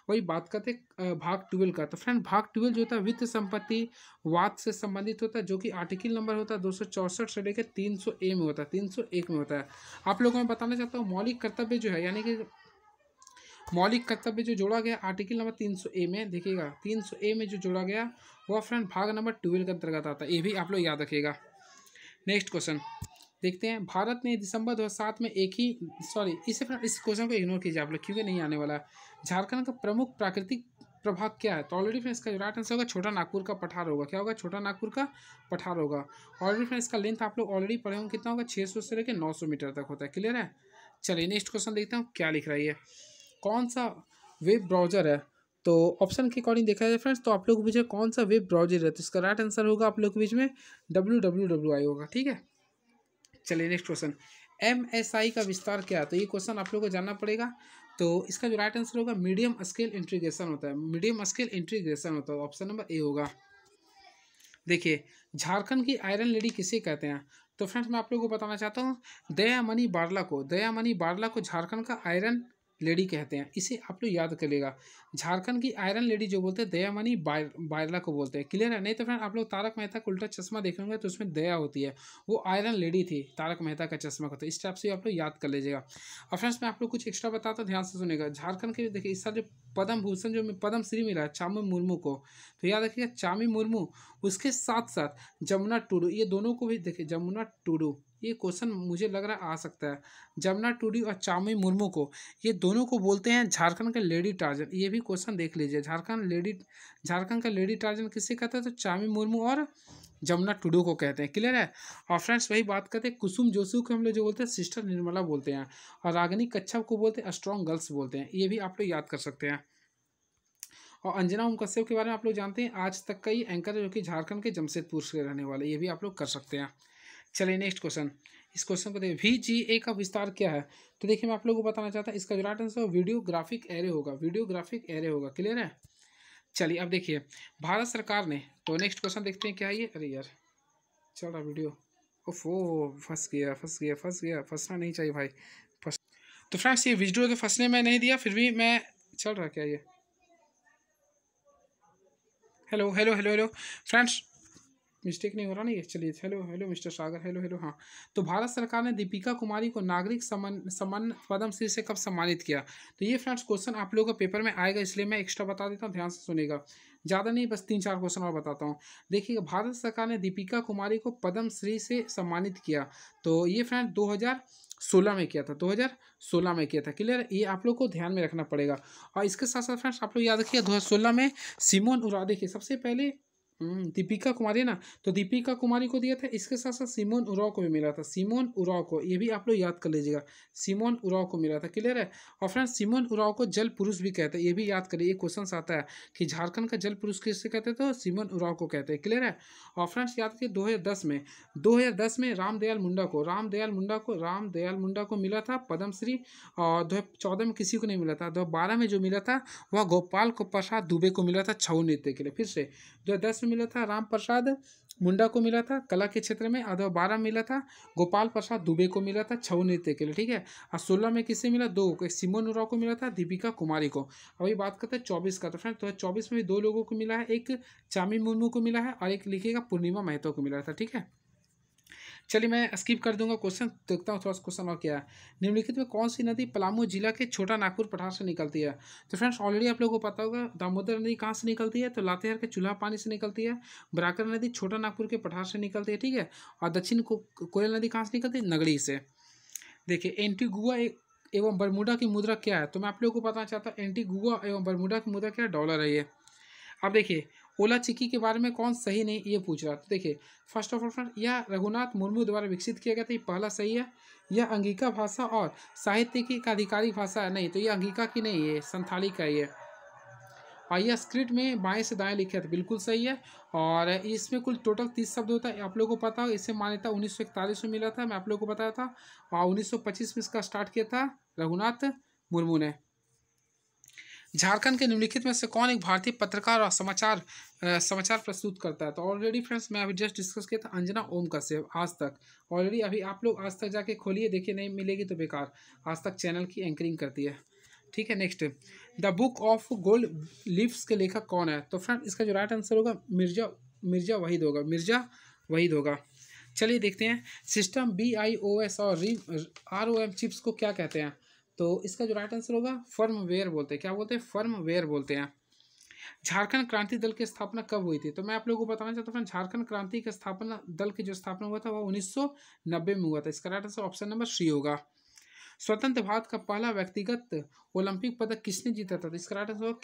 वही बात करते भाग 12 का, तो फ्रेंड भाग 12 जो होता है वित्त संपत्ति वाद से संबंधित होता है, जो कि आर्टिकल नंबर होता है 264 से लेकर 300 ए में होता है, 301 में होता है। आप लोगों को मैं बताना चाहता हूँ मौलिक कर्तव्य जो है, यानी कि मौलिक कर्तव्य जो जोड़ा गया आर्टिकल नंबर 300 ए में, देखिएगा 300 ए में जो जोड़ा गया वह फ्रेंड भाग नंबर 12 के अंतर्गत आता है, ये भी आप लोग याद रखिएगा। नेक्स्ट क्वेश्चन देखते हैं, भारत ने दिसंबर 2007 में एक ही इसे फ्रेंड इस क्वेश्चन को इग्नोर कीजिए आप लोग, क्योंकि नहीं आने वाला। झारखंड का प्रमुख प्राकृतिक प्रभाग क्या है, तो ऑलरेडी फ्रेंड्स का राइट आंसर होगा छोटा नागपुर का पठार होगा, क्या होगा, छोटा नागपुर का पठार होगा। ऑलरेडी फ्रेंड्स का लेंथ आप लोग ऑलरेडी पढ़े होंगे, कितना होगा 600 से लेकर 900 मीटर तक होता है, क्लियर है। चलिए नेक्स्ट क्वेश्चन देखते हैं क्या लिख रहा है, कौन सा वेब ब्राउजर है। तो ऑप्शन के अकॉर्डिंग देखा जाए फ्रेंड्स, तो आप लोग के बीच में कौन सा वेब ब्राउजर है, तो इसका राइट आंसर होगा आप लोग के बीच में www होगा, ठीक है। चलिए नेक्स्ट क्वेश्चन, MSI का विस्तार क्या है, तो ये क्वेश्चन आप लोग को जानना पड़ेगा। तो इसका जो राइट आंसर होगा मीडियम स्केल इंटीग्रेशन होता है, मीडियम स्केल इंटीग्रेशन होता है, ऑप्शन नंबर ए होगा। देखिए झारखंड की आयरन लेडी किसे कहते हैं, तो फ्रेंड्स मैं आप लोगों को बताना चाहता हूँ दयामणि बारला को झारखंड का आयरन लेडी कहते हैं, इसे आप लोग याद करिएगा। झारखंड की आयरन लेडी जो बोलते हैं दयामणि बारला को बोलते हैं, क्लियर है। नहीं तो फ्रेंड आप लोग तारक मेहता का उल्टा चश्मा देख होंगे तो उसमें दया होती है, वो आयरन लेडी थी तारक मेहता का चश्मा का, तो इस टाइप से आप लोग याद कर लीजिएगा। और फ्रेंड्स मैं आप लोग कुछ एक्स्ट्रा बताता हूँ, ध्यान से सुनेगा। झारखंड के देखिए इस साल जो पद्म भूषण जो पद्म श्री मिला है चामी मुर्मू को, तो याद रखिएगा चामी मुर्मू, उसके साथ साथ जमुना टुडू, ये दोनों को भी देखिए, जमुना टुडू, ये क्वेश्चन मुझे लग रहा आ सकता है, जमुना टुडू और चामी मुर्मू को, ये दोनों को बोलते हैं झारखंड का लेडी टार्जन, ये भी क्वेश्चन देख लीजिए। झारखंड का लेडी टार्जन किससे कहते हैं, तो चामी मुर्मू और जमुना टुडू को कहते हैं, क्लियर है। और फ्रेंड्स वही बात करते हैं कुसुम जोशी को हम लोग जो बोलते हैं सिस्टर निर्मला बोलते हैं, और रागिनी कच्छप को बोलते हैं स्ट्रॉन्ग गर्ल्स बोलते हैं, ये भी आप लोग याद कर सकते हैं। और अंजना ओम कश्यप के बारे में आप लोग जानते हैं, आज तक का ही एंकर है जो कि झारखंड के जमशेदपुर से रहने वाले, ये भी आप लोग कर सकते हैं। चलिए नेक्स्ट क्वेश्चन, इस क्वेश्चन को देखिए VGA का विस्तार क्या है, तो देखिए मैं आप लोगों को बताना चाहता हूँ इसका जो right answer video graphic array होगा, वीडियो ग्राफिक एरे होगा, क्लियर है। चलिए अब देखिए भारत सरकार ने, तो नेक्स्ट क्वेश्चन देखते हैं क्या है ये, अरे यार चल रहा वीडियो, ओफो फंस गया, फंसना नहीं चाहिए भाई, फंस। तो फ्रेंड्स ये वीडियो तो फंसने में नहीं दिया, फिर भी मैं चल रहा क्या ये, hello hello hello hello friends, mistake नहीं हो रहा ना ये, चलिए हेलो हेलो मिस्टर सागर, हेलो हेलो। हाँ, तो भारत सरकार ने दीपिका कुमारी को नागरिक सम्मान पद्मश्री से कब सम्मानित किया, तो ये फ्रेंड्स क्वेश्चन आप लोगों का पेपर में आएगा, इसलिए मैं एक्स्ट्रा बता देता हूँ, ध्यान से सुनेगा, ज़्यादा नहीं बस 3-4 क्वेश्चन और बताता हूँ। देखिए भारत सरकार ने दीपिका कुमारी को पद्मश्री से सम्मानित किया, तो ये फ्रेंड 2016 में किया था, 2016 में किया था, क्लियर, ये आप लोग को ध्यान में रखना पड़ेगा। और इसके साथ साथ फ्रेंड्स आप लोग याद रखिए 2016 में सिमोन उराव, देखिए सबसे पहले दीपिका कुमारी ना, तो दीपिका कुमारी को दिया था, इसके साथ साथ सिमोन उराव को भी मिला था, सिमोन उराव को, ये भी आप लोग याद कर लीजिएगा, सिमोन उराव को मिला था, क्लियर है। और फ्रेंड्स सिमोन उराव को जल पुरुष भी कहते हैं, ये भी याद करिए, क्वेश्चन आता है कि झारखंड का जल पुरुष किससे कहते हैं, तो सिमोन उराव को कहते हैं, क्लियर है। और फ्रेंड्स याद करिए 2010 में रामदयाल मुंडा को मिला था पद्मश्री, और 2014 में किसी को नहीं मिला था, 2012 में जो मिला था वह गोपाल प्रसाद दुबे को मिला था छऊ नृत्य के लिए, फिर से 2010 में मिला था राम प्रसाद मुंडा को मिला था कला के क्षेत्र में, और 2012 मिला था गोपाल प्रसाद दुबे को मिला था छऊ नृत्य के लिए, ठीक है। और 16 में किससे मिला, दो, सिमोन उराव को मिला था, दीपिका कुमारी को। अभी बात करते हैं 24 का, तो फ्रेंड 2024 में भी 2 लोगों को मिला है, एक चामी मुर्मू को मिला है और एक लिखिएगा पूर्णिमा महतो को मिला था, ठीक है। चलिए मैं स्किप कर दूंगा क्वेश्चन, देखता हूँ थोड़ा सा क्वेश्चन और क्या है। निम्नलिखित में कौन सी नदी पलामू जिला के छोटा नागपुर पठार से निकलती है? तो फ्रेंड्स ऑलरेडी आप लोगों को पता होगा, दामोदर नदी कहाँ से निकलती है? तो लातेहार के चूल्हा पानी से निकलती है। बराकर नदी छोटा नागपुर के पठार से निकलती है, ठीक है। और दक्षिण कोयल नदी कहाँ से निकलती है? नगड़ी से। देखिए एंटीगुआ एवं बरमूडा की मुद्रा क्या है? तो मैं आप लोगों को बताना चाहता हूँ एंटीगुआ एवं बरमूडा की मुद्रा क्या है? डॉलर है ये। अब देखिए ओला चिकी के बारे में कौन सही नहीं ये पूछ रहा। तो देखिए फर्स्ट ऑफ ऑल फ्रेंड, यह रघुनाथ मुर्मू द्वारा विकसित किया गया था, ये पहला सही है। यह अंगिका भाषा और साहित्य की एक आधिकारिक भाषा है, नहीं तो ये अंगिका की नहीं है, संथाली का ये। और यह स्क्रिप्ट में बाएं से दाएं लिखे थे, बिल्कुल सही है। और इसमें कुल टोटल 30 शब्द होता है, आप लोगों को पता हो। इसे मान्यता 1941 में मिला था, मैं आप लोगों को बताया था। और 1925 में इसका स्टार्ट किया था रघुनाथ मुर्मू ने। झारखंड के निम्नलिखित में से कौन एक भारतीय पत्रकार और समाचार प्रस्तुत करता है? तो ऑलरेडी फ्रेंड्स मैं अभी जस्ट डिस्कस किया था, अंजना ओम कश्यप, आज तक। ऑलरेडी अभी आप लोग आज तक जाके खोलिए, देखिए, नहीं मिलेगी तो बेकार। आज तक चैनल की एंकरिंग करती है, ठीक है। Next, the book of gold leaves के लेखक कौन है? तो फ्रेंड इसका जो राइट आंसर होगा मिर्जा वहीद होगा। चलिए देखते हैं, सिस्टम BIOS और ROM चिप्स को क्या कहते हैं? तो इसका जो राइट आंसर होगा फर्मवेयर बोलते हैं। क्या बोलते हैं? फर्मवेयर बोलते हैं। झारखंड क्रांति दल की स्थापना कब हुई थी? तो मैं आप लोगों को बताना चाहता हूँ, झारखंड क्रांति की स्थापना दल की जो स्थापना हुआ था वो 1990 में हुआ था। इसका right answer option number C होगा। स्वतंत्र भारत का पहला व्यक्तिगत ओलंपिक पदक किसने जीता था? तो इसका राइट आंसर होगा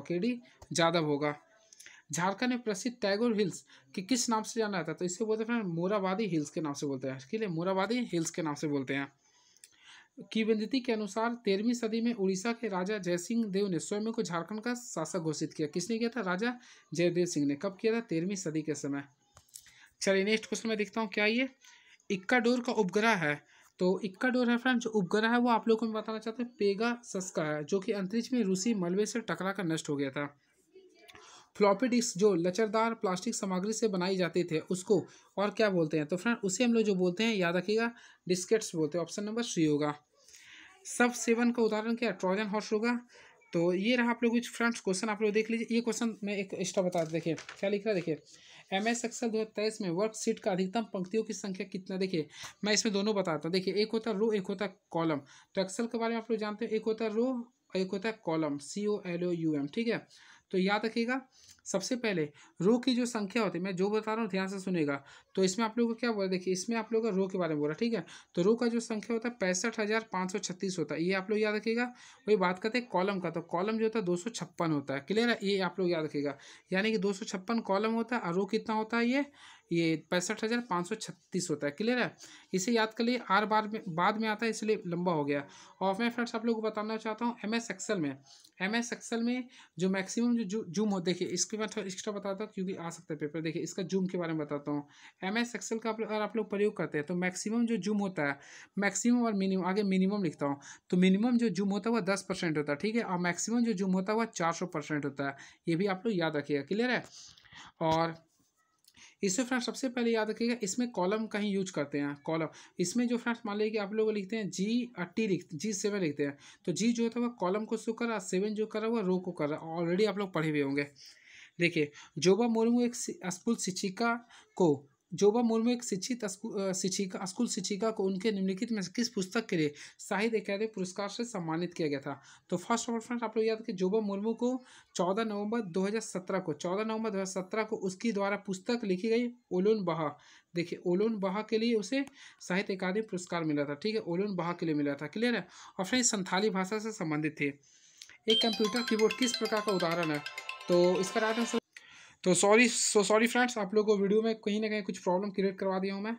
केडी जादव होगा। झारखंड में प्रसिद्ध टैगोर हिल्स कि किस नाम से जाना जाता है? तो इससे बोलते हैं मोराबादी हिल्स के नाम से बोलते हैं, ठीक है, मोराबादी हिल्स के नाम से बोलते हैं। किंवदंती के अनुसार 13वीं सदी में उड़ीसा के राजा जयसिंह देव ने स्वयं को झारखंड का शासक घोषित किया। किसने किया था? राजा जयदेव सिंह ने। कब किया था? 13वीं सदी के समय। चलिए नेक्स्ट क्वेश्चन में देखता हूँ क्या ये इक्काडोर का उपग्रह है। तो इक्काडोर है फ्रेंड, जो उपग्रह है वो आप लोगों को मैं बताना चाहता हूँ पेगासस का है, जो कि अंतरिक्ष में रूसी मलबे से टकरा कर नष्ट हो गया था। फ्लॉपी डिस्क जो लचरदार प्लास्टिक सामग्री से बनाई जाते थे उसको और क्या बोलते हैं? तो फ्रेंड उसे हम लोग जो बोलते हैं, याद रखिएगा, डिस्केट्स बोलते हैं। ऑप्शन नंबर सी होगा। सब सेवन का उदाहरण क्या? ट्रोजन हॉर्स होगा। तो ये रहा आप लोग कुछ फ्रेंड्स क्वेश्चन, आप लोग देख लीजिए। ये क्वेश्चन मैं एक एक्स्ट्रा बता दें, देखिए क्या लिख रहा है। देखिए MS एक्सेल 2023 में वर्कशीट का अधिकतम पंक्तियों की संख्या कितना? देखिए मैं इसमें दोनों बताता हूँ। देखिए एक होता है रो, एक होता है कॉलम। तो एक्सेल के बारे में आप लोग जानते हैं, एक होता है रो और एक होता है कॉलम, COLOUM, ठीक है। तो याद रखिएगा, सबसे पहले रो की जो संख्या होती है, मैं जो बता रहा हूँ ध्यान से सुनेगा। तो इसमें आप लोगों को क्या बोला? देखिए इसमें आप लोगों का रो के बारे में बोला, ठीक है। तो रो का जो संख्या होता है 65,536 होता है, ये आप लोग याद रखिएगा। वही बात करते हैं कॉलम का, तो कॉलम जो होता है 256 होता है। क्लियर है? ये आप लोग याद रखिएगा, यानी कि 256 कॉलम होता है और रो कितना होता है? ये 65,536 होता है। क्लियर है? इसे याद कर लिए, आर बार में बाद में आता है इसलिए लंबा हो गया। और मैं फ्रेंड्स आप लोगों को बताना चाहता हूँ MS एक्सेल में जो मैक्सिमम जो जूम हो, देखिए इसके बाद एक्स्ट्रा बताता हूँ क्योंकि आ सकता है पेपर। देखिए इसका जूम के बारे में बताता हूँ। MS एक्सेल का अगर आप लोग प्रयोग करते हैं तो मैक्सिमम जो जूम होता है, मैक्सिमम और मिनिमम, आगे मिनिमम लिखता हूँ, तो मिनिमम जो जूम होता है वह 10% होता है, ठीक है। और मैक्सिमम जो जूम होता है वह 400% होता है। ये भी आप लोग याद रखिएगा। क्लियर है? और इसमें फ्रेंड्स सबसे पहले याद रखिएगा, इसमें कॉलम का ही यूज करते हैं, कॉलम। इसमें जो फ्रेंड्स मान लीजिए कि आप लोग लिखते हैं G7 लिखते हैं, तो G जो होता है वह कॉलम को शो कर रहा है, 7 जो कर रहा है वह रो को कर रहा है। ऑलरेडी आप लोग पढ़े हुए होंगे। देखिए जोबा मुर्मू एक स्कूल शिक्षिका को स्कूल शिक्षिका को उनके निम्नलिखित में से किस पुस्तक के लिए साहित्य अकादमी पुरस्कार से सम्मानित किया गया था? तो फर्स्ट ऑफ ऑल फ्रेंड्स आप लोग याद रखिए, जोबा मुर्मू को 14 नवंबर 2017 को उसकी द्वारा पुस्तक लिखी गई ओलोन बहा। देखिए ओलोन बहा के लिए उसे साहित्य अकादमी पुरस्कार मिला था, ठीक है, ओलोन बहा के लिए मिला था। क्लियर है? और फ्रेंड्स संथाली भाषा से संबंधित थे। एक कंप्यूटर कीबोर्ड किस प्रकार का उदाहरण है? तो इसका राइट आंसर, तो सॉरी फ्रेंड्स, आप लोगों को वीडियो में कहीं ना कहीं कुछ प्रॉब्लम क्रिएट करवा दिया हूँ मैं।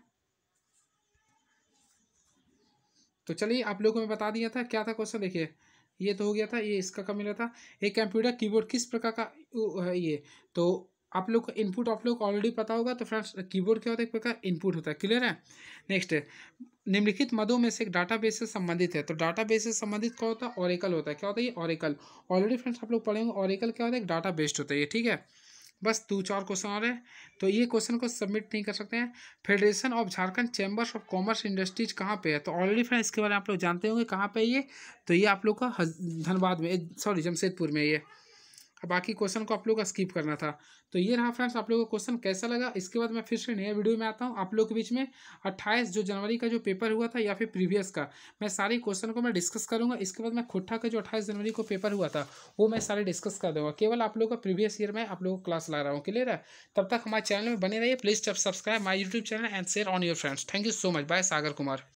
तो चलिए आप लोगों को मैं बता दिया था क्या था क्वेश्चन। देखिए ये तो हो गया था, ये इसका कब मिला था। एक कंप्यूटर कीबोर्ड किस प्रकार का है ये? तो आप लोग को इनपुट आप लोग को ऑलरेडी पता होगा। तो फ्रेंड्स कीबोर्ड क्या होता है? एक प्रकार इनपुट होता है। क्लियर है? नेक्स्ट, निम्नलिखित मदों में से एक डाटाबेस से संबंधित है। तो डाटाबेस से संबंधित क्या होता है? ऑरेकल होता है। क्या होता है ये? ऑरेकल। ऑलरेडी फ्रेंड्स आप लोग पढ़ेंगे ऑरेकल क्या होता है? एक डाटाबेस होता है ये, ठीक है। बस 2-4 क्वेश्चन और है, तो ये क्वेश्चन को सबमिट नहीं कर सकते हैं। Federation of Jharkhand chambers of commerce industries कहाँ पे है? तो ऑलरेडी फ्रेंड्स इसके बारे में आप लोग जानते होंगे कहाँ पे है ये। तो ये आप लोग का धनबाद में, सॉरी जमशेदपुर में ये बाकी क्वेश्चन को आप लोगों का स्किप करना था। तो ये रहा फ्रेंड्स आप लोगों को क्वेश्चन कैसा लगा। इसके बाद मैं फिर से नया वीडियो में आता हूँ आप लोग के बीच में। 28 जो जनवरी का जो पेपर हुआ था या फिर प्रीवियस का, मैं सारी क्वेश्चन को मैं डिस्कस करूंगा। इसके बाद मैं खुट्टा का जो 28 जनवरी को पेपर हुआ था वो मैं सारे डिस्कस कर दूंगा। केवल आप लोगों का प्रीवियस ईयर में आप लोगों को क्लास ला रहा हूँ। क्लियर है? तब तक हमारे चैनल में बने रहिए। Please subscribe my YouTube channel and share on your friends. Thank you so much. Bye. Sagar Kumar.